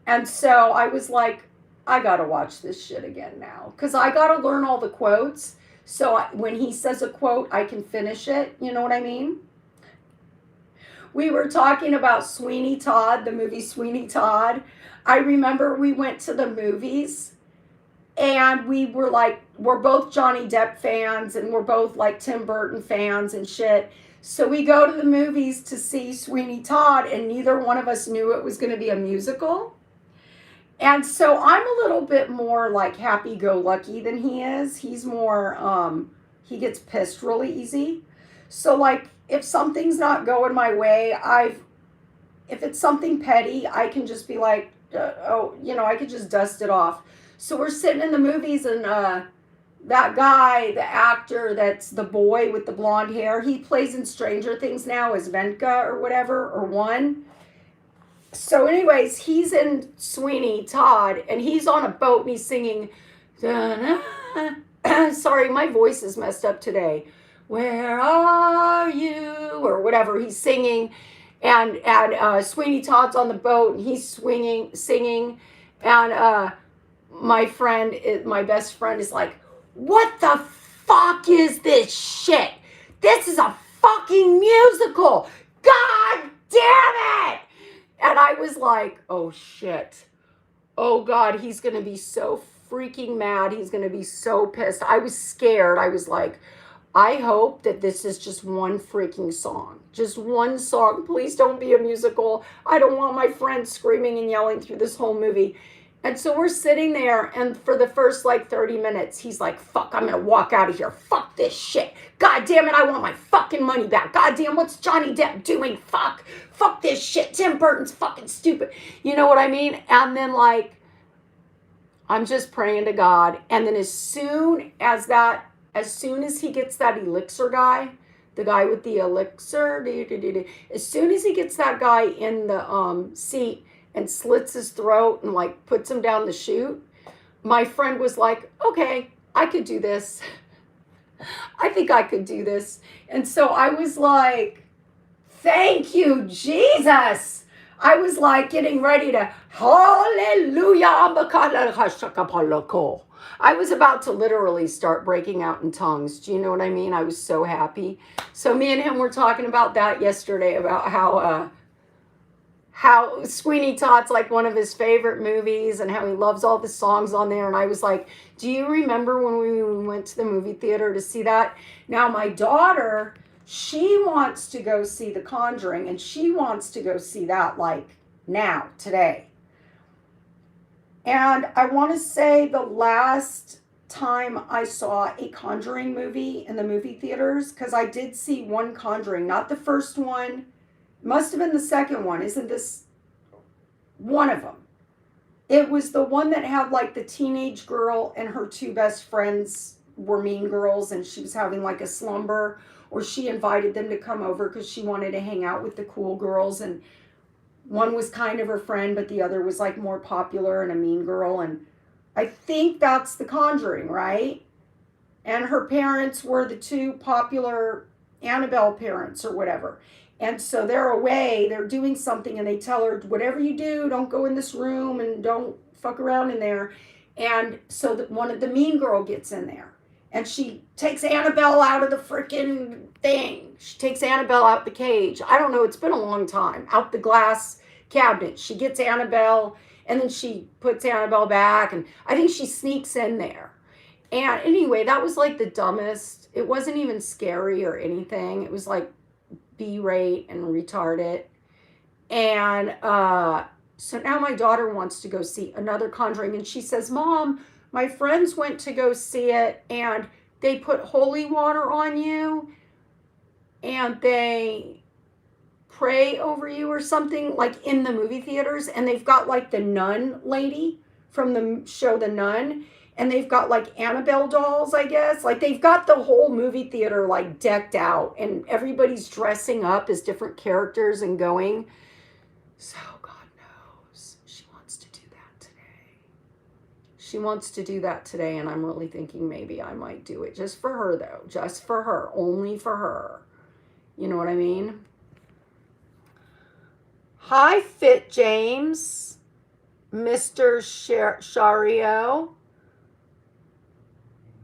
And so I was like, I gotta watch this shit again now. Because I gotta learn all the quotes. So when he says a quote, I can finish it. You know what I mean? We were talking about Sweeney Todd, the movie Sweeney Todd. I remember we went to the movies. And we were like, we're both Johnny Depp fans, and we're both like Tim Burton fans and shit. So we go to the movies to see Sweeney Todd, and neither one of us knew it was going to be a musical. And so I'm a little bit more like happy-go-lucky than he is. He's more, he gets pissed really easy. So like if something's not going my way, if it's something petty, I can just be like, I could just dust it off. So we're sitting in the movies, and that guy, the actor that's the boy with the blonde hair, he plays in Stranger Things now as Venka or whatever, or one. So anyways, he's in Sweeney Todd, and he's on a boat, and he's singing, sorry, my voice is messed up today. Where are you? Or whatever he's singing. And Sweeney Todd's on the boat, and he's singing. And my best friend is like, what the fuck is this shit? This is a fucking musical. God damn it. And I was like, oh shit. Oh God, he's going to be so freaking mad. He's going to be so pissed. I was scared. I was like, I hope that this is just one freaking song. Just one song. Please don't be a musical. I don't want my friends screaming and yelling through this whole movie. And so we're sitting there, and for the first like 30 minutes, he's like, fuck, I'm going to walk out of here. Fuck this shit. God damn it, I want my fucking money back. God damn, what's Johnny Depp doing? Fuck this shit. Tim Burton's fucking stupid. You know what I mean? And then like, I'm just praying to God. And then as soon as he gets that elixir guy, the guy with the elixir, as soon as he gets that guy in the seat and slits his throat and like puts him down the chute, my friend was like, okay, I could do this. I think I could do this. And so I was like, thank you, Jesus. I was like getting ready to, hallelujah. I was about to literally start breaking out in tongues. Do you know what I mean? I was so happy. So me and him were talking about that yesterday, about how Sweeney Todd's like one of his favorite movies and how he loves all the songs on there. And I was like, do you remember when we went to the movie theater to see that? Now my daughter, she wants to go see The Conjuring, and she wants to go see that like now, today. And I want to say the last time I saw a Conjuring movie in the movie theaters, because I did see one Conjuring, not the first one, must have been the second one. Isn't this one of them? It was the one that had like the teenage girl and her two best friends were mean girls, and she was having like a slumber, or she invited them to come over because she wanted to hang out with the cool girls, and one was kind of her friend, but the other was like more popular and a mean girl. And I think that's The Conjuring, right? And her parents were the two popular Annabelle parents or whatever. And so they're away, they're doing something, and they tell her, whatever you do, don't go in this room and don't fuck around in there. And so one of the mean girl gets in there, and she takes Annabelle out of the freaking thing. She takes Annabelle out the cage. I don't know, it's been a long time. Out the glass cabinet. She gets Annabelle, and then she puts Annabelle back, and I think she sneaks in there. And anyway, that was like the dumbest. It wasn't even scary or anything. It was like B-rate and retarded. And so now my daughter wants to go see another Conjuring, and she says, Mom, my friends went to go see it, and they put holy water on you, and they pray over you or something, like in the movie theaters, and they've got like the nun lady from the show The Nun, and they've got like Annabelle dolls, I guess. Like they've got the whole movie theater like decked out, and everybody's dressing up as different characters and going. So God knows she wants to do that today. She wants to do that today, and I'm really thinking maybe I might do it just for her though. Just for her. Only for her. You know what I mean? Hi, Fit James. Mr. Shario.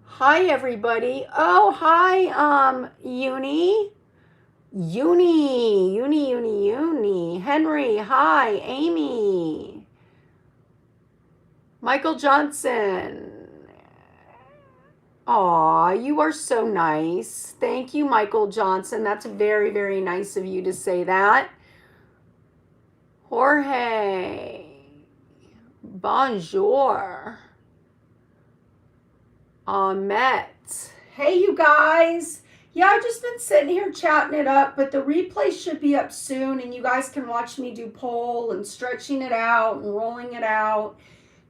Hi, everybody. Oh, hi, Uni. Henry, hi. Amy. Michael Johnson. Aw, you are so nice. Thank you, Michael Johnson. That's very, very nice of you to say that. Jorge. Bonjour. Ahmet. Hey, you guys. Yeah, I've just been sitting here chatting it up, but the replay should be up soon, and you guys can watch me do pole and stretching it out and rolling it out,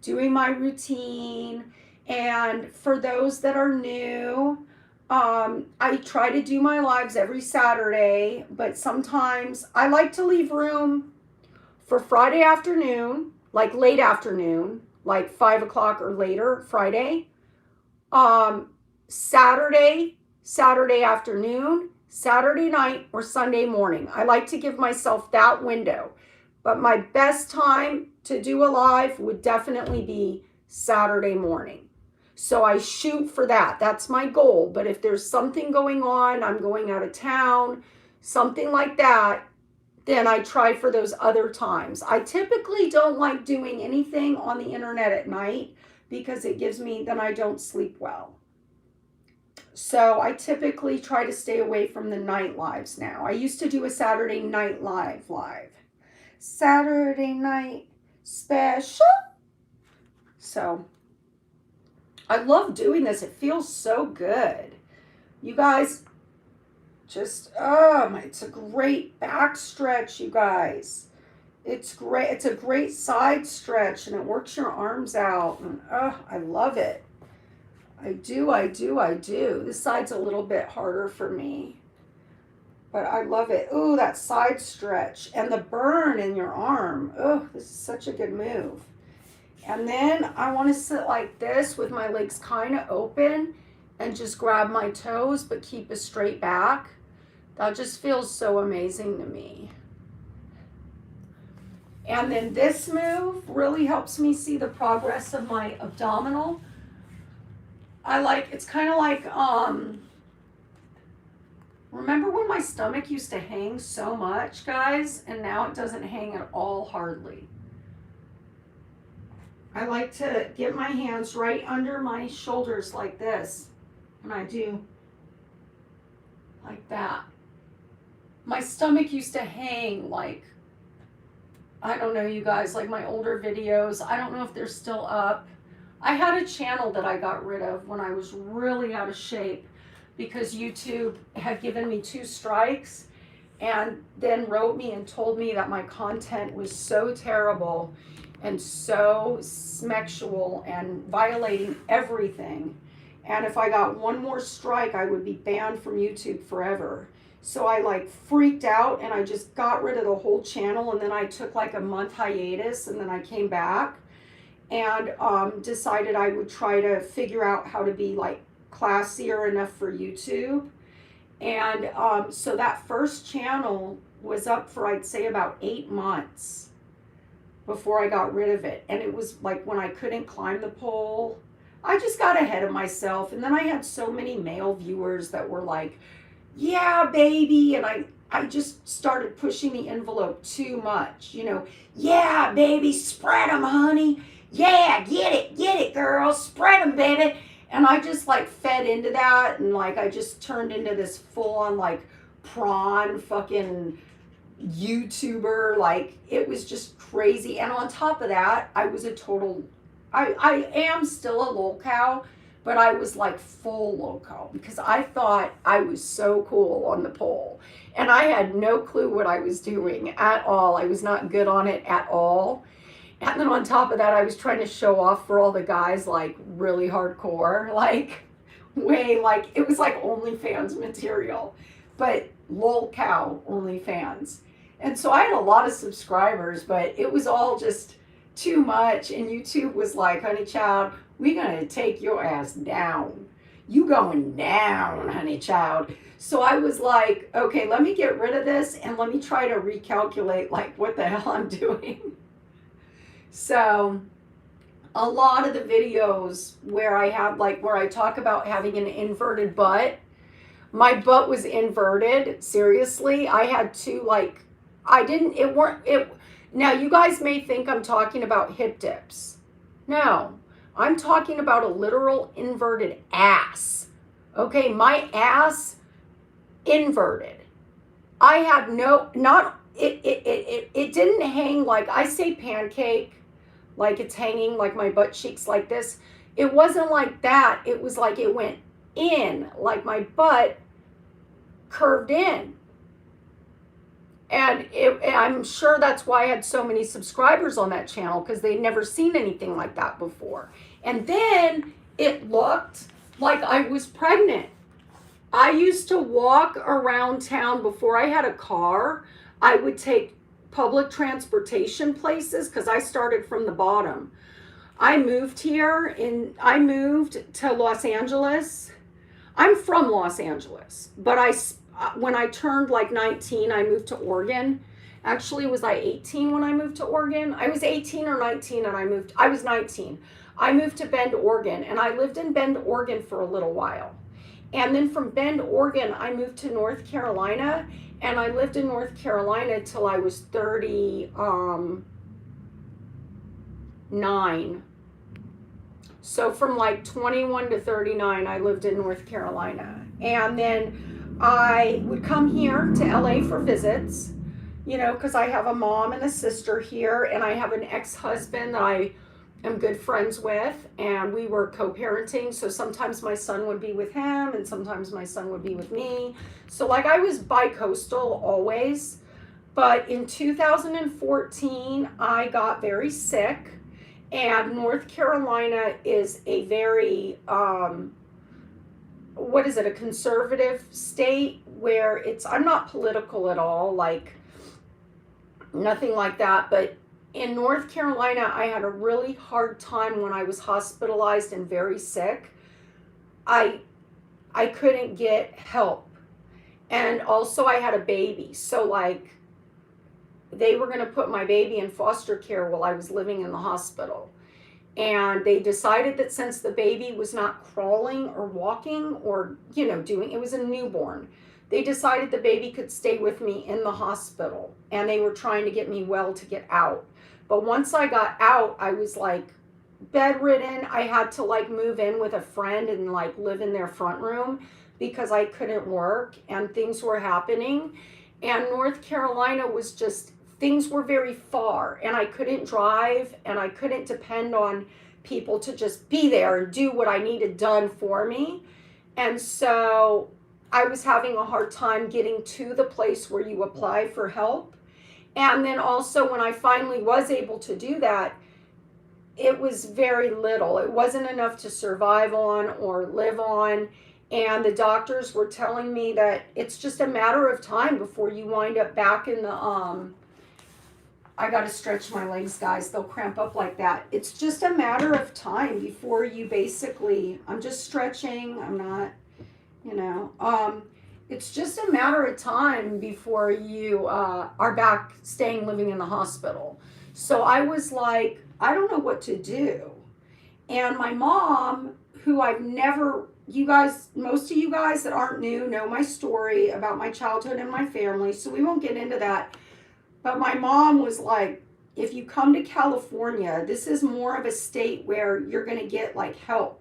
doing my routine. And for those that are new, I try to do my lives every Saturday, but sometimes I like to leave room for Friday afternoon, like late afternoon, like 5 o'clock or later Friday. Saturday afternoon, Saturday night, or Sunday morning. I like to give myself that window. But my best time to do a live would definitely be Saturday morning. So I shoot for that. That's my goal. But if there's something going on, I'm going out of town, something like that, then I try for those other times. I typically don't like doing anything on the internet at night because it gives me, then I don't sleep well. So I typically try to stay away from the night lives now. I used to do a Saturday night live. Saturday night special. So I love doing this. It feels so good. You guys, just, it's a great back stretch, you guys. It's great. It's a great side stretch, and it works your arms out. And I love it. I do. This side's a little bit harder for me, but I love it. Ooh, that side stretch and the burn in your arm. Oh, this is such a good move. And then I want to sit like this with my legs kind of open and just grab my toes, but keep a straight back. That just feels so amazing to me. And then this move really helps me see the progress of my abdominal. It's kind of like, remember when my stomach used to hang so much, guys, and now it doesn't hang at all, hardly. I like to get my hands right under my shoulders like this, and I do like that. My stomach used to hang like, I don't know, you guys, like my older videos. I don't know if they're still up. I had a channel that I got rid of when I was really out of shape because YouTube had given me 2 strikes and then wrote me and told me that my content was so terrible and so sexual and violating everything. And if I got one more strike, I would be banned from YouTube forever. So I like freaked out and I just got rid of the whole channel, and then I took like a month hiatus, and then I came back and decided I would try to figure out how to be like classier enough for YouTube. And so that first channel was up for, I'd say, about 8 months before I got rid of it. And it was like when I couldn't climb the pole, I just got ahead of myself. And then I had so many male viewers that were like, yeah, baby. And I just started pushing the envelope too much, you know. Yeah, baby, spread them, honey. Yeah, get it, girl, spread them, baby. And I just like fed into that, and like I just turned into this full-on like prawn fucking YouTuber. Like it was just crazy. And on top of that, I was a total, I am still a lol cow, but I was like full loco because I thought I was so cool on the pole. And I had no clue what I was doing at all. I was not good on it at all. And then on top of that, I was trying to show off for all the guys, like really hardcore, like way, like it was like OnlyFans material, but lol cow OnlyFans. And so I had a lot of subscribers, but it was all just too much. And YouTube was like, honey child, we're going to take your ass down. You going down, honey child. So I was like, okay, let me get rid of this and let me try to recalculate like what the hell I'm doing. So a lot of the videos where I have like, where I talk about having an inverted butt, my butt was inverted. Seriously. I had to like, now you guys may think I'm talking about hip dips. No, I'm talking about a literal inverted ass. Okay, my ass inverted. I had it didn't hang like, I say pancake, like it's hanging like my butt cheeks like this. It wasn't like that. It was like it went in, like my butt curved in. And I'm sure that's why I had so many subscribers on that channel, because they'd never seen anything like that before. And then it looked like I was pregnant. I used to walk around town before I had a car. I would take public transportation places because I started from the bottom. I moved to Los Angeles. I'm from Los Angeles, but when I turned like 19, I moved to Oregon. Actually, was I 18 when I moved to Oregon? I was 18 or 19 and I was 19. I moved to Bend, Oregon, and I lived in Bend, Oregon for a little while. And then from Bend, Oregon, I moved to North Carolina, and I lived in North Carolina till I was 39. So from like 21 to 39, I lived in North Carolina. And then I would come here to LA for visits, because I have a mom and a sister here, and I have an ex-husband that I am good friends with, and we were co-parenting. So sometimes my son would be with him, and sometimes my son would be with me. So like I was bi-coastal always. But in 2014, I got very sick. And North Carolina is a very, a conservative state where I'm not political at all, like nothing like that. But in North Carolina, I had a really hard time when I was hospitalized and very sick. I couldn't get help. And also I had a baby. So like they were going to put my baby in foster care while I was living in the hospital. And they decided that since the baby was not crawling or walking or, it was a newborn, they decided the baby could stay with me in the hospital. And they were trying to get me well to get out. But once I got out, I was like bedridden. I had to like move in with a friend and like live in their front room because I couldn't work and things were happening. And North Carolina was just, things were very far, and I couldn't drive, and I couldn't depend on people to just be there and do what I needed done for me. And so I was having a hard time getting to the place where you apply for help. And then also when I finally was able to do that, it was very little. It wasn't enough to survive on or live on. And the doctors were telling me that it's just a matter of time before you wind up back in the, I got to stretch my legs, guys. They'll cramp up like that. It's just a matter of time before you basically, I'm just stretching. I'm not, it's just a matter of time before you are back living in the hospital. So I was like, I don't know what to do. And my mom, who most of you guys that aren't new know my story about my childhood and my family, so we won't get into that. But my mom was like, if you come to California, this is more of a state where you're going to get like help.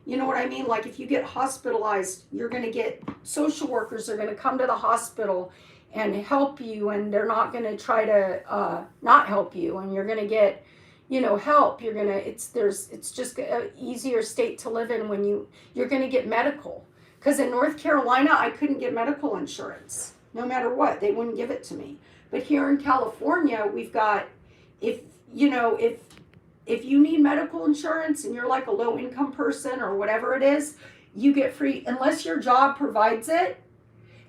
You know what I mean? Like if you get hospitalized, you're going to get, social workers are going to come to the hospital and help you, and they're not going to try to not help you, and you're going to get, help. You're going to, it's just an easier state to live in when you're going to get medical. Because in North Carolina, I couldn't get medical insurance. No matter what, they wouldn't give it to me. But here in California, we've got, if you need medical insurance and you're like a low income person or whatever it is, you get free, unless your job provides it.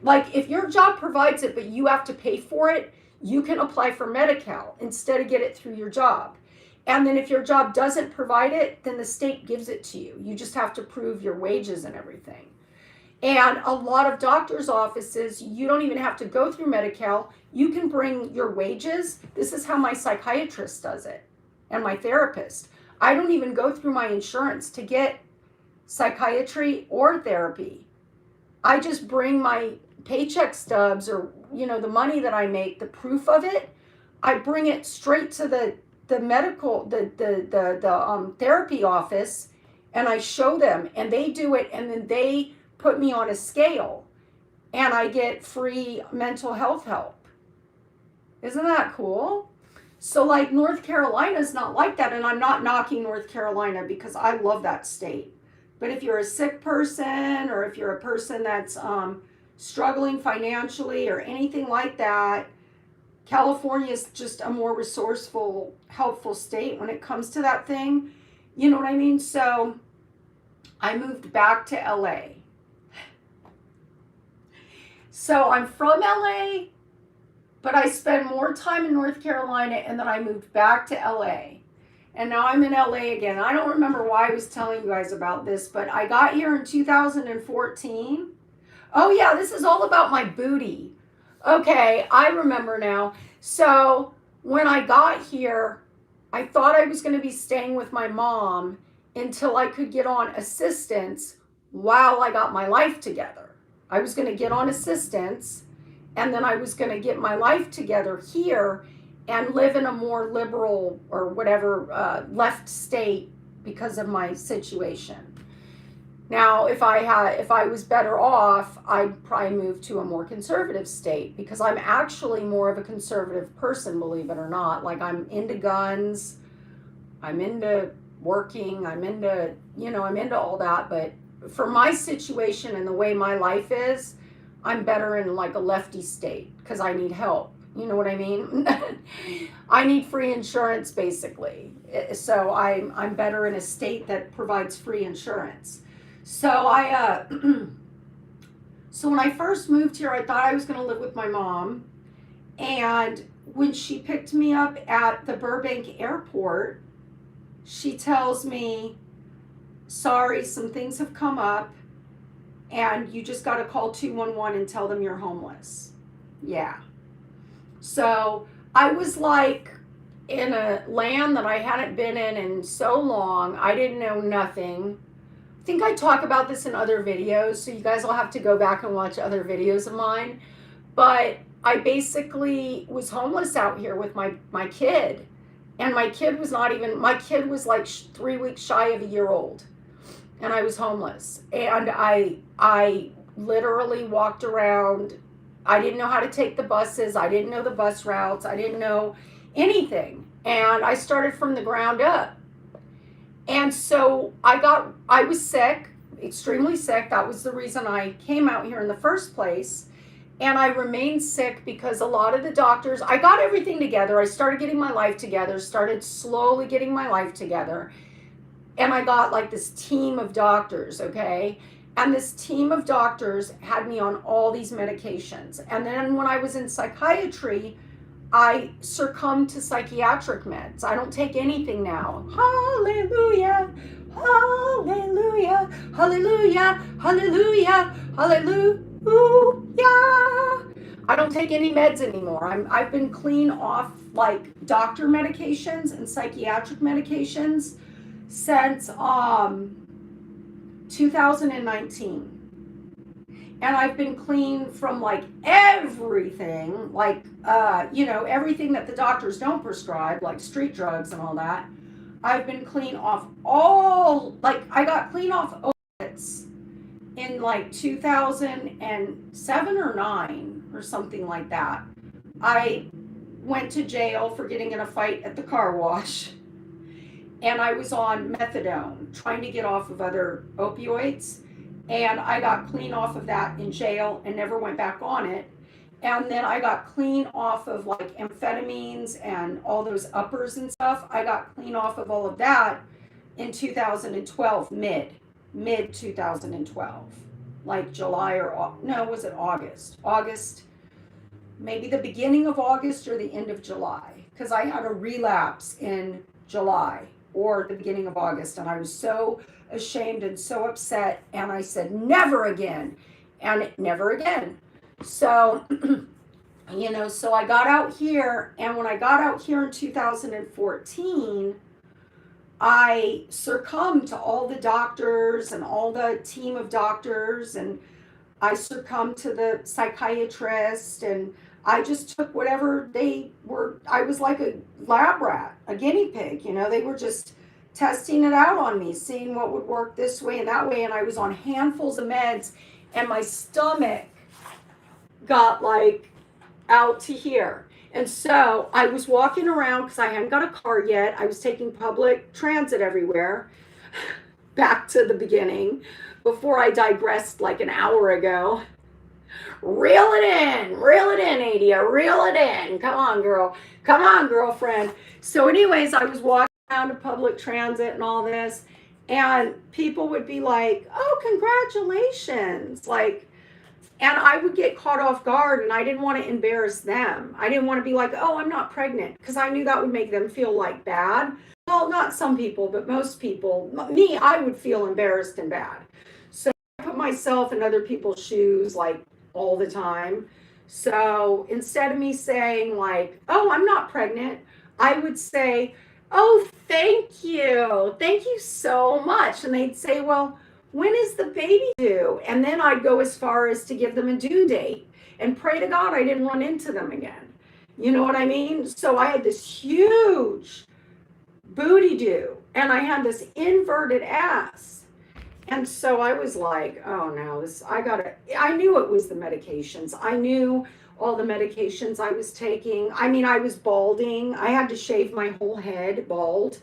Like if your job provides it, but you have to pay for it, you can apply for Medi-Cal instead of get it through your job. And then if your job doesn't provide it, then the state gives it to you. You just have to prove your wages and everything. And a lot of doctors' offices, you don't even have to go through Medi-Cal. You can bring your wages. This is how my psychiatrist does it and my therapist. I don't even go through my insurance to get psychiatry or therapy. I just bring my paycheck stubs or, the money that I make, the proof of it. I bring it straight to the the medical, the therapy office, and I show them, and they do it, and then they put me on a scale, and I get free mental health help. Isn't that cool? So, like, North Carolina's not like that, and I'm not knocking North Carolina because I love that state. But if you're a sick person, or if you're a person that's struggling financially or anything like that, California is just a more resourceful, helpful state when it comes to that thing. You know what I mean? So I moved back to LA. So I'm from LA, but I spend more time in North Carolina, and then I moved back to LA. And now I'm in LA again. I don't remember why I was telling you guys about this, but I got here in 2014. Oh yeah, this is all about my booty. Okay, I remember now. So when I got here, I thought I was going to be staying with my mom until I could get on assistance while I got my life together. I was going to get on assistance, and then I was going to get my life together here and live in a more liberal or whatever left state because of my situation. Now, if I was better off, I'd probably move to a more conservative state, because I'm actually more of a conservative person, believe it or not. Like, I'm into guns, I'm into working, I'm into all that. But for my situation and the way my life is, I'm better in like a lefty state because I need help. You know what I mean? I need free insurance, basically. So I'm better in a state that provides free insurance. So so when I first moved here, I thought I was going to live with my mom. And when she picked me up at the Burbank airport, she tells me, sorry, some things have come up, and you just got to call 211 and tell them you're homeless. Yeah. So I was like in a land that I hadn't been in so long. I didn't know nothing. I think I talk about this in other videos, so you guys will have to go back and watch other videos of mine. But I basically was homeless out here with my kid. And my kid was like 3 weeks shy of a year old. And I was homeless. And I literally walked around. I didn't know how to take the buses. I didn't know the bus routes. I didn't know anything. And I started from the ground up. And so I was sick, extremely sick. That was the reason I came out here in the first place. And I remained sick because a lot of the doctors, I got everything together. I started getting my life together, started slowly getting my life together. And I got like this team of doctors, okay? And this team of doctors had me on all these medications. And then when I was in psychiatry, I succumbed to psychiatric meds. I don't take anything now. Hallelujah, hallelujah, hallelujah, hallelujah, hallelujah. I don't take any meds anymore. I've been clean off like doctor medications and psychiatric medications since 2019. And I've been clean from like everything, like, everything that the doctors don't prescribe, like street drugs and all that. I've been clean off I got clean off opiates in like 2007 or 9 or something like that. I went to jail for getting in a fight at the car wash. And I was on methadone, trying to get off of other opioids. And I got clean off of that in jail and never went back on it. And then I got clean off of like amphetamines and all those uppers and stuff. I got clean off of all of that in 2012, mid 2012, like July was it August? August, maybe the beginning of August or the end of July, because I had a relapse in July or the beginning of August, and I was so ashamed and so upset, and I said never again, and never again. So so I got out here, and when I got out here in 2014, I succumbed to all the doctors and all the team of doctors, and I succumbed to the psychiatrist, and I just took whatever they were. I was like a lab rat, a guinea pig. They were just testing it out on me, seeing what would work this way and that way. And I was on handfuls of meds, and my stomach got like out to here. And so I was walking around because I hadn't got a car yet. I was taking public transit everywhere. Back to the beginning before I digressed like an hour ago. Reel it in, Adia, reel it in. Come on, girl. Come on, girlfriend. So anyways, I was walking around to public transit and all this, and people would be like, oh, congratulations. And I would get caught off guard, and I didn't want to embarrass them. I didn't want to be like, oh, I'm not pregnant, because I knew that would make them feel like bad. Well, not some people, but most people. Me, I would feel embarrassed and bad. So I put myself in other people's shoes like all the time. So instead of me saying like, oh, I'm not pregnant, I would say, oh, thank you. Thank you so much. And they'd say, well, when is the baby due? And then I'd go as far as to give them a due date and pray to God I didn't run into them again. You know what I mean? So I had this huge booty do, and I had this inverted ass. And so I was like, oh no, I knew it was the medications. I knew all the medications I was taking. I mean, I was balding. I had to shave my whole head bald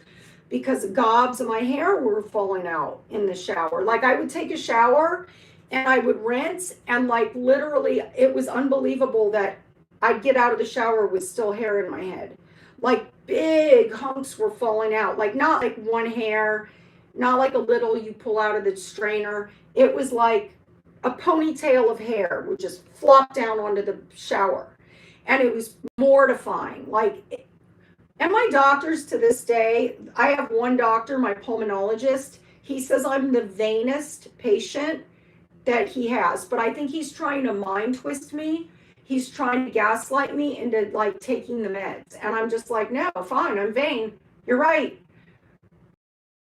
because gobs of my hair were falling out in the shower. Like I would take a shower and I would rinse, and like literally it was unbelievable that I'd get out of the shower with still hair in my head. Like big hunks were falling out, like not like one hair, not like a little you pull out of the strainer. It was like a ponytail of hair would just flop down onto the shower. And it was mortifying. And my doctors to this day, I have one doctor, my pulmonologist, he says I'm the vainest patient that he has, but I think he's trying to mind twist me. He's trying to gaslight me into like taking the meds. And I'm just like, no, fine, I'm vain. You're right.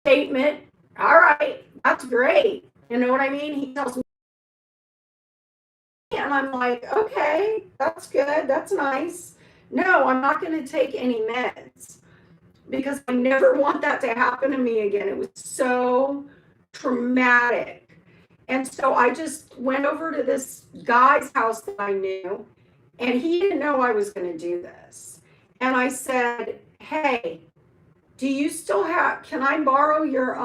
Statement. All right, that's great. You know what I mean? He tells me, and I'm like, okay, that's good. That's nice. No, I'm not going to take any meds because I never want that to happen to me again. It was so traumatic. And so I just went over to this guy's house that I knew, and he didn't know I was going to do this. And I said, hey, do you still can I borrow your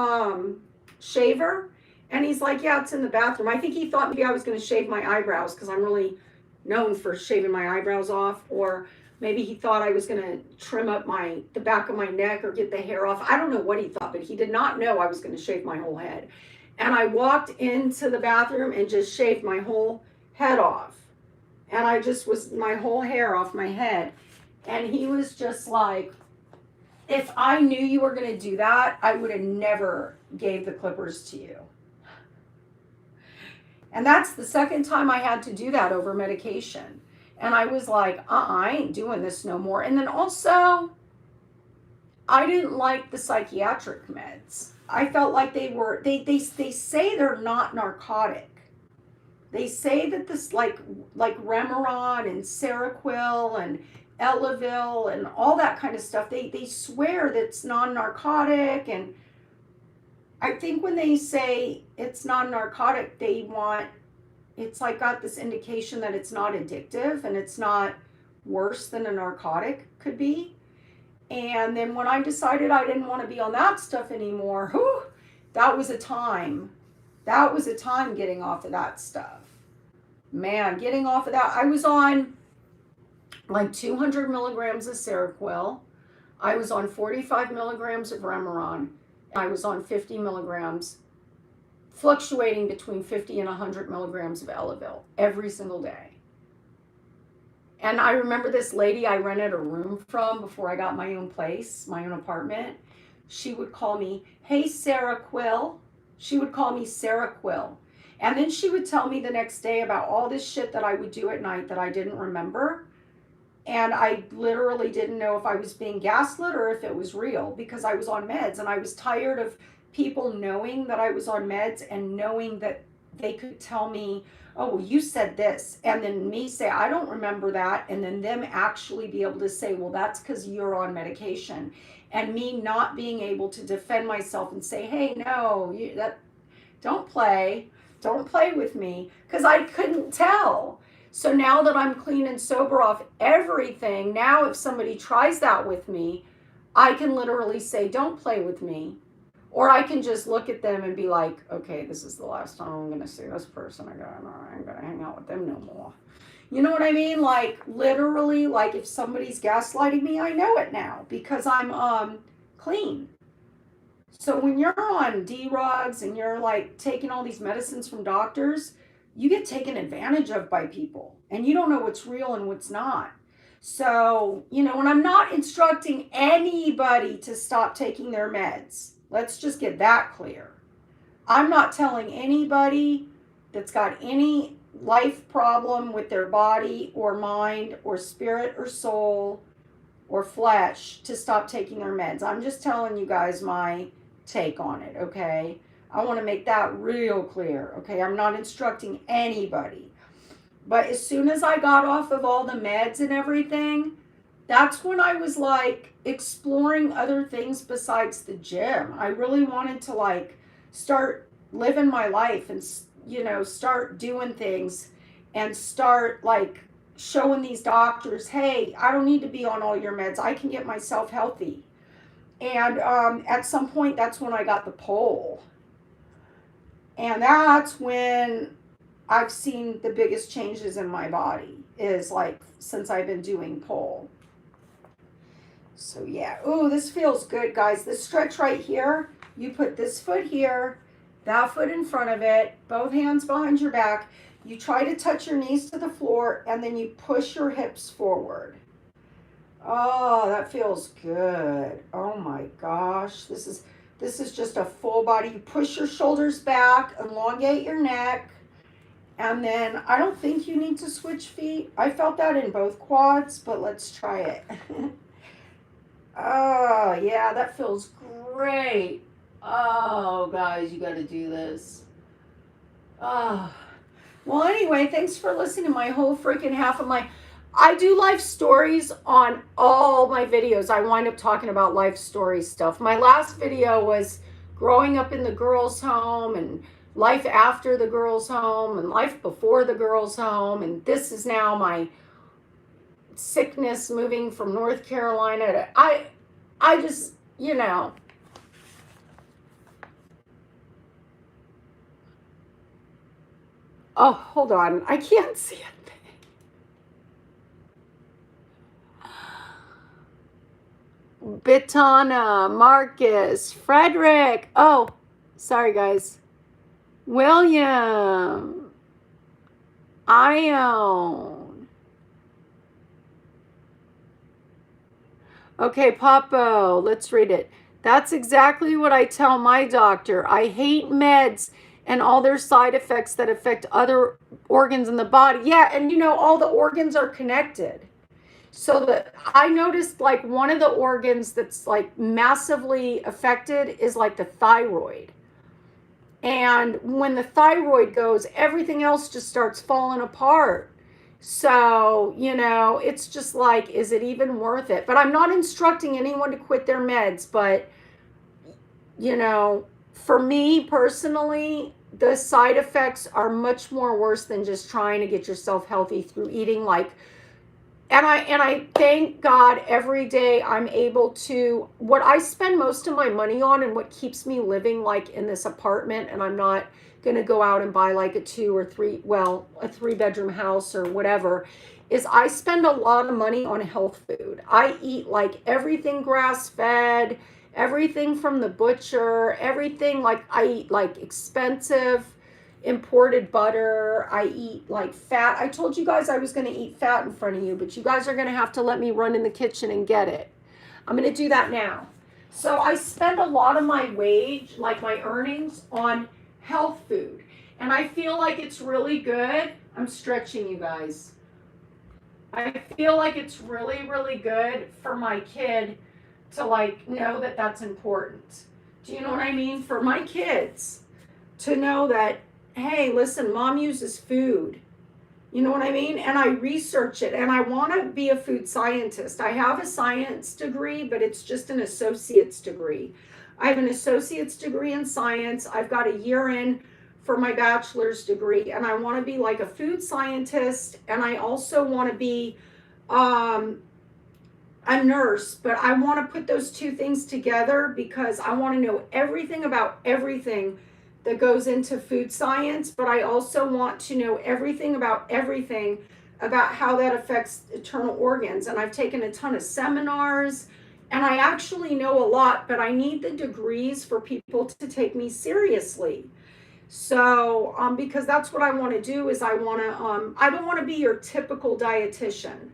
shaver? And he's like, yeah, it's in the bathroom. I think he thought maybe I was going to shave my eyebrows because I'm really known for shaving my eyebrows off. Or maybe he thought I was going to trim up the back of my neck or get the hair off. I don't know what he thought, but he did not know I was going to shave my whole head. And I walked into the bathroom and just shaved my whole head off. And I just was my whole hair off my head. And he was just like, if I knew you were going to do that, I would have never gave the clippers to you. And that's the second time I had to do that over medication. And I was like, I ain't doing this no more. And then also, I didn't like the psychiatric meds. I felt like they say they're not narcotic. They say that this like Remeron and Seroquel and Elavil and all that kind of stuff, they swear that it's non-narcotic. And I think when they say it's non-narcotic, it's like got this indication that it's not addictive and it's not worse than a narcotic could be. And then when I decided I didn't want to be on that stuff anymore, that was a time. That was a time getting off of that stuff. Man, getting off of that. I was on like 200 milligrams of Seroquel. I was on 45 milligrams of Remeron. I was on 50 milligrams, fluctuating between 50 and 100 milligrams of Elavil every single day. And I remember this lady I rented a room from before I got my own place, my own apartment. She would call me, hey, Seroquel. She would call me Seroquel. And then she would tell me the next day about all this shit that I would do at night that I didn't remember. And I literally didn't know if I was being gaslit or if it was real because I was on meds. And I was tired of people knowing that I was on meds and knowing that they could tell me, oh, well, you said this. And then me say, I don't remember that. And then them actually be able to say, well, that's because you're on medication. And me not being able to defend myself and say, hey, no, don't play with me, because I couldn't tell. So now that I'm clean and sober off everything, now if somebody tries that with me, I can literally say, don't play with me. Or I can just look at them and be like, okay, this is the last time I'm going to see this person again. I ain't going to hang out with them no more. You know what I mean? Like, literally, like if somebody's gaslighting me, I know it now because I'm clean. So when you're on D-Rugs and you're like taking all these medicines from doctors, you get taken advantage of by people and you don't know what's real and what's not. So, you know, when I'm not instructing anybody to stop taking their meds, let's just get that clear. I'm not telling anybody that's got any life problem with their body or mind or spirit or soul or flesh to stop taking their meds. I'm just telling you guys my take on it, okay? I want to make that real clear, okay? I'm not instructing anybody. But as soon as I got off of all the meds and everything, that's when I was like exploring other things besides the gym. I really wanted to like start living my life and, you know, start doing things and start like showing these doctors, hey, I don't need to be on all your meds. I can get myself healthy. And at some point, that's when I got the pole. And that's when I've seen the biggest changes in my body, is like since I've been doing pole. So yeah, ooh, this feels good, guys. This stretch right here, you put this foot here, that foot in front of it, both hands behind your back. You try to touch your knees to the floor, and then you push your hips forward. Oh, that feels good. Oh my gosh. This is just a full body. You push your shoulders back, elongate your neck. And then I don't think you need to switch feet. I felt that in both quads, but let's try it. Oh, yeah, that feels great. Oh, guys, you got to do this. Oh. Well, anyway, thanks for listening to my whole freaking half of my... I do life stories on all my videos. I wind up talking about life story stuff. My last video was growing up in the girls' home and life after the girls' home and life before the girls' home. And this is now my sickness moving from North Carolina to... I just, you know... Oh, hold on. I can't see it. Bitana, Marcus, Frederick. Oh, sorry, guys. William. Ione. Okay, Papo, let's read it. That's exactly what I tell my doctor. I hate meds and all their side effects that affect other organs in the body. Yeah, and you know, all the organs are connected. So that I noticed like one of the organs that's like massively affected is like the thyroid. And when the thyroid goes, everything else just starts falling apart. So, you know, it's just like, is it even worth it? But I'm not instructing anyone to quit their meds. But, you know, for me personally, the side effects are much more worse than just trying to get yourself healthy through eating like... And I thank God every day I'm able to, what I spend most of my money on and what keeps me living like in this apartment, and I'm not going to go out and buy like a 3-bedroom house or whatever, is I spend a lot of money on health food. I eat like everything grass-fed, everything from the butcher, everything like I eat like expensive imported butter. I eat like fat. I told you guys I was going to eat fat in front of you, but you guys are going to have to let me run in the kitchen and get it. I'm going to do that now. So I spend a lot of my wage, like my earnings, on health food. And I feel like it's really good. I'm stretching, you guys. I feel like it's really, really good for my kid to like know that that's important. Do you know what I mean? For my kids to know that, hey, listen, mom uses food. You know what I mean? And I research it, and I want to be a food scientist. I have a science degree, but it's just an associate's degree. I have an associate's degree in science. I've got a year in for my bachelor's degree, and I want to be like a food scientist, and I also want to be um, a nurse, but I want to put those two things together because I want to know everything about everything that goes into food science, but I also want to know everything about how that affects internal organs. And I've taken a ton of seminars, and I actually know a lot, but I need the degrees for people to take me seriously. So, because that's what I want to do is I don't want to be your typical dietitian.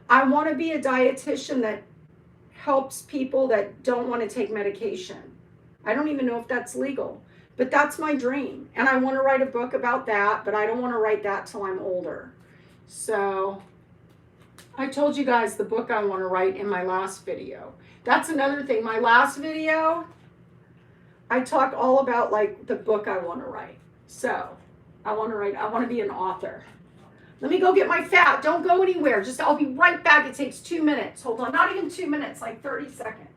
I want to be a dietitian that helps people that don't want to take medication. I don't even know if that's legal, but that's my dream. And I want to write a book about that, but I don't want to write that till I'm older. So I told you guys the book I want to write in my last video. That's another thing. My last video, I talk all about like the book I want to write. So I want to be an author. Let me go get my fat. Don't go anywhere. I'll be right back. It takes 2 minutes. Hold on. Not even 2 minutes, like 30 seconds.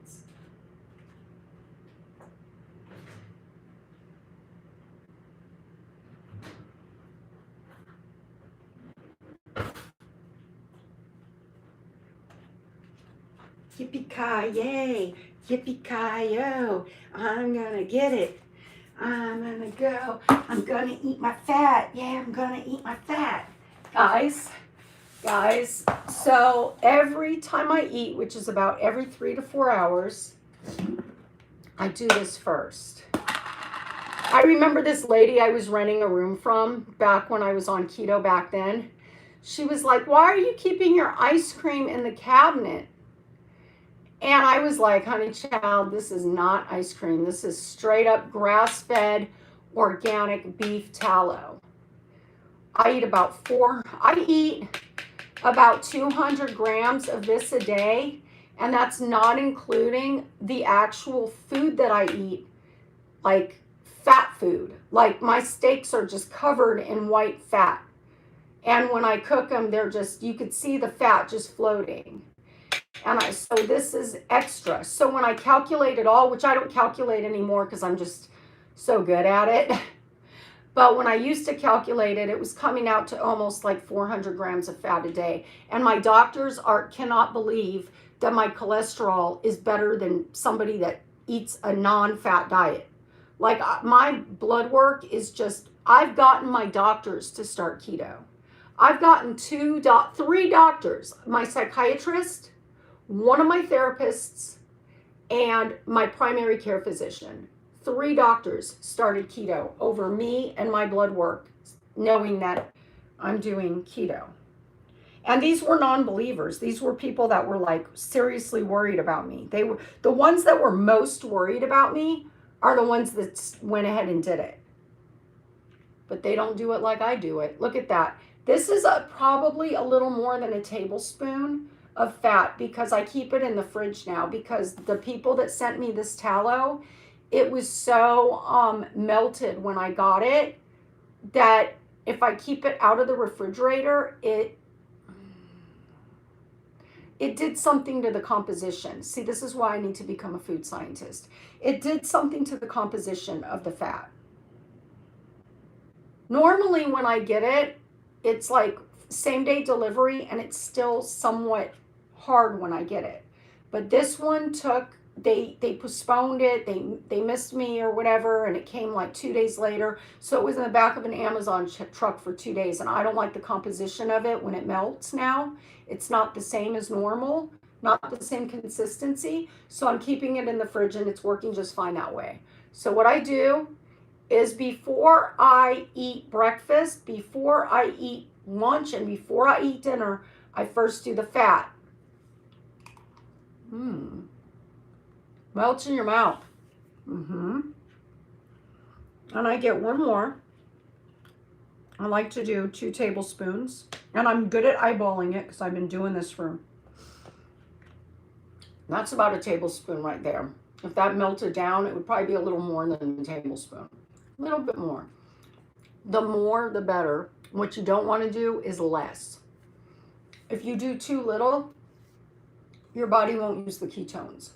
Yippee-ki-yay. Yippee-ki-yo. I'm going to get it. I'm going to go. I'm going to eat my fat. Yeah, I'm going to eat my fat. Guys, so every time I eat, which is about every 3 to 4 hours, I do this first. I remember this lady I was renting a room from back when I was on keto back then. She was like, why are you keeping your ice cream in the cabinet? And I was like, honey child, this is not ice cream. This is straight up grass-fed organic beef tallow. I eat about 200 grams of this a day, and that's not including the actual food that I eat, like fat food. Like my steaks are just covered in white fat. And when I cook them, you could see the fat just floating. So this is extra. So when I calculate it all, which I don't calculate anymore because I'm just so good at it. But when I used to calculate it, it was coming out to almost like 400 grams of fat a day. And my doctors cannot believe that my cholesterol is better than somebody that eats a non-fat diet. Like my blood work is just, I've gotten my doctors to start keto. I've gotten 3 doctors, my psychiatrist, one of my therapists, and my primary care physician. 3 doctors started keto over me and my blood work, knowing that I'm doing keto. And these were non-believers. These were people that were like seriously worried about me. They were the ones that were most worried about me are the ones that went ahead and did it. But they don't do it like I do it. Look at that. This is probably a little more than a tablespoon of fat because I keep it in the fridge now because the people that sent me this tallow, it was so melted when I got it that if I keep it out of the refrigerator, it did something to the composition. See, this is why I need to become a food scientist. It did something to the composition of the fat. Normally when I get it, it's like same day delivery and it's still somewhat hard when I get it. But this one they postponed it, they missed me or whatever, and it came like 2 days later. So it was in the back of an Amazon truck for 2 days, and I don't like the composition of it when it melts now. It's not the same as normal, not the same consistency. So I'm keeping it in the fridge and it's working just fine that way. So what I do is before I eat breakfast, before I eat lunch, and before I eat dinner, I first do the fat. Melts in your mouth. And I get one more. I like to do 2 tablespoons. And I'm good at eyeballing it because I've been doing this that's about a tablespoon right there. If that melted down, it would probably be a little more than a tablespoon. A little bit more. The more, the better. What you don't want to do is less. If you do too little, your body won't use the ketones.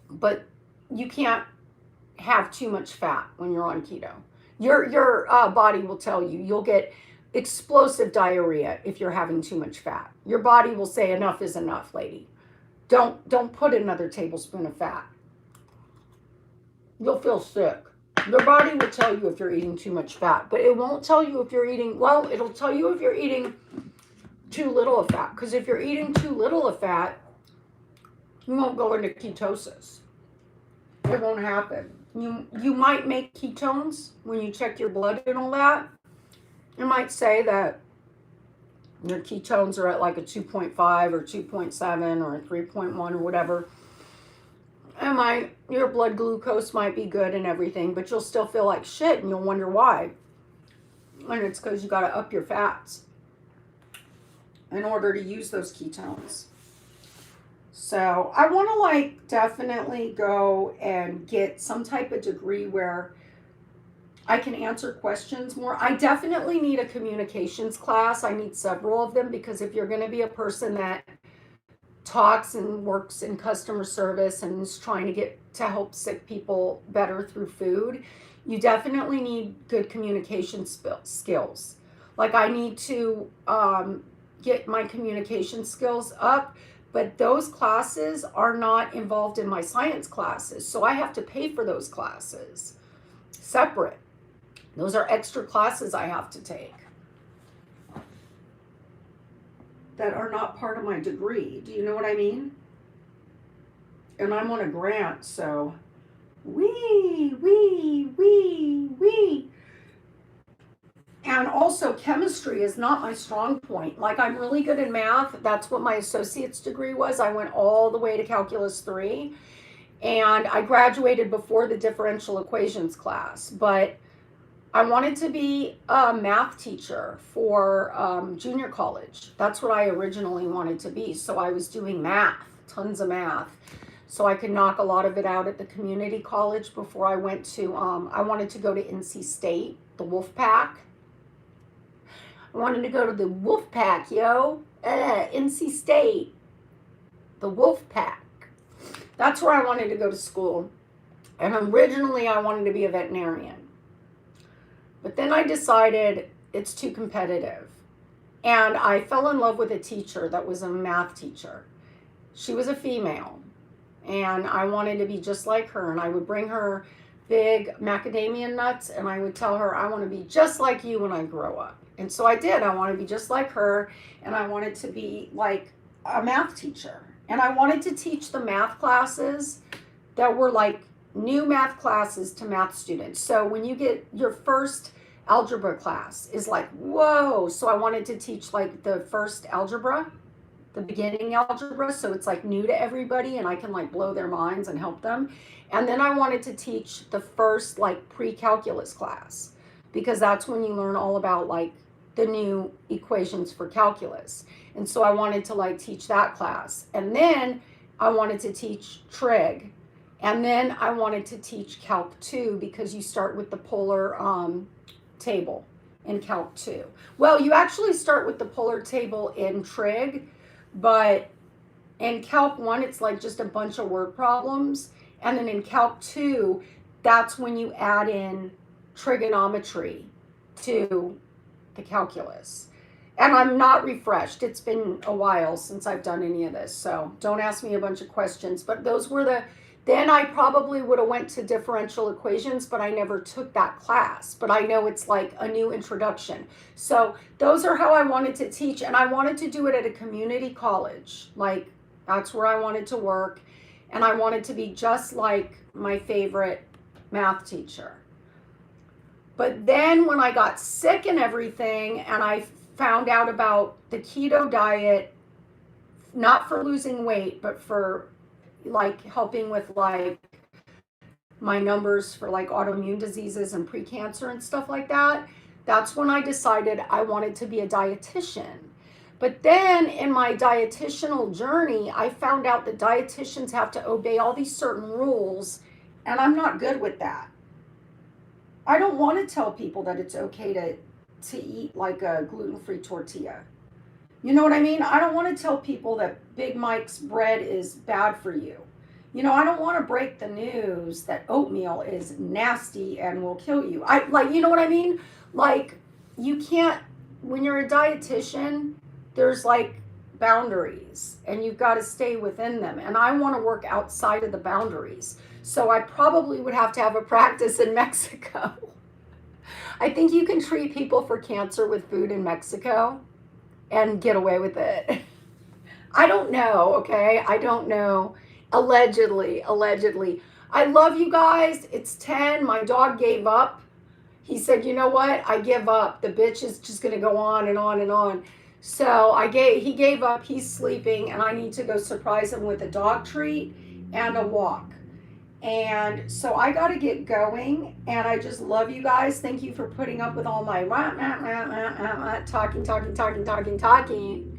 But you can't have too much fat when you're on keto. Your body will tell you. You'll get explosive diarrhea if you're having too much fat. Your body will say enough is enough, lady. Don't put another tablespoon of fat. You'll feel sick. Your body will tell you if you're eating too much fat, but it won't tell you if you're eating, well, it'll tell you if you're eating too little of fat. Because if you're eating too little of fat, you won't go into ketosis. It won't happen. You might make ketones when you check your blood and all that. It might say that your ketones are at like a 2.5 or 2.7 or a 3.1 or whatever. And your blood glucose might be good and everything, but you'll still feel like shit and you'll wonder why. And it's because you got to up your fats in order to use those ketones. So I want to like definitely go and get some type of degree where I can answer questions more. I definitely need a communications class. I need several of them, because if you're going to be a person that talks and works in customer service and is trying to get to help sick people better through food, you definitely need good communication skills. Like I need to get my communication skills up, but those classes are not involved in my science classes. So I have to pay for those classes separate. Those are extra classes I have to take that are not part of my degree. Do you know what I mean? And I'm on a grant, so wee. And also chemistry is not my strong point. Like I'm really good in math. That's what my associate's degree was. I went all the way to calculus 3 and I graduated before the differential equations class, but I wanted to be a math teacher for junior college. That's what I originally wanted to be. So I was doing math, tons of math. So I could knock a lot of it out at the community college before I went to, I wanted to go to NC State, the Wolf Pack. I wanted to go to the Wolf Pack, yo. NC State, the Wolf Pack. That's where I wanted to go to school. And originally I wanted to be a veterinarian. But then I decided it's too competitive. And I fell in love with a teacher that was a math teacher. She was a female. And I wanted to be just like her. And I would bring her big macadamia nuts. And I would tell her, I want to be just like you when I grow up. And so I did. I want to be just like her. And I wanted to be like a math teacher. And I wanted to teach the math classes that were like new math classes to math students. So when you get your first algebra class is like, whoa. So I wanted to teach like the first algebra, the beginning algebra. So it's like new to everybody and I can like blow their minds and help them. And then I wanted to teach the first like pre-calculus class, because that's when you learn all about like the new equations for calculus. And so I wanted to like teach that class. And then I wanted to teach trig. And then I wanted to teach Calc 2, because you start with the polar table in Calc 2. Well, you actually start with the polar table in trig, but in Calc 1, it's like just a bunch of word problems. And then in Calc 2, that's when you add in trigonometry to the calculus. And I'm not refreshed. It's been a while since I've done any of this, so don't ask me a bunch of questions. But those were then I probably would have went to differential equations, but I never took that class. But I know it's like a new introduction. So those are how I wanted to teach, and I wanted to do it at a community college. Like that's where I wanted to work, and I wanted to be just like my favorite math teacher. But then when I got sick and everything, and I found out about the keto diet, not for losing weight, but for like helping with like my numbers for like autoimmune diseases and precancer and stuff like that, that's when I decided I wanted to be a dietitian. But then in my dietitianal journey, I found out that dietitians have to obey all these certain rules, and I'm not good with that. I don't want to tell people that it's okay to eat like a gluten-free tortilla. You know what I mean? I don't want to tell people that Big Mike's bread is bad for you. You know, I don't want to break the news that oatmeal is nasty and will kill you. I like, you know what I mean? Like, you can't, when you're a dietitian, there's like boundaries and you've got to stay within them. And I want to work outside of the boundaries. So I probably would have to have a practice in Mexico. I think you can treat people for cancer with food in Mexico and get away with it. I don't know, okay? I don't know. Allegedly, allegedly. I love you guys. It's 10. My dog gave up. He said, "You know what? I give up. The bitch is just going to go on and on and on." So he gave up. He's sleeping and I need to go surprise him with a dog treat and a walk. And so I got to get going, and I just love you guys. Thank you for putting up with all my talking.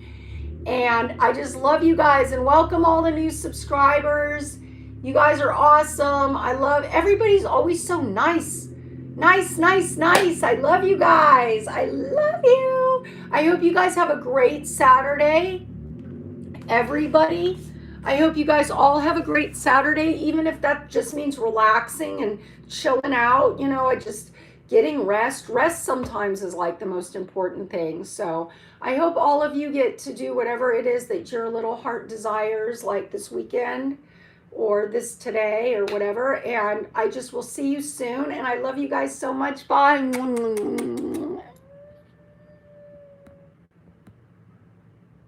And I just love you guys, and welcome all the new subscribers. You guys are awesome. I love, everybody's always so nice. Nice. I love you guys. I love you. I hope you guys have a great Saturday. Everybody. I hope you guys all have a great Saturday, even if that just means relaxing and chilling out. You know, just getting rest. Rest sometimes is like the most important thing. So I hope all of you get to do whatever it is that your little heart desires, like this weekend or this today or whatever. And I just will see you soon. And I love you guys so much. Bye.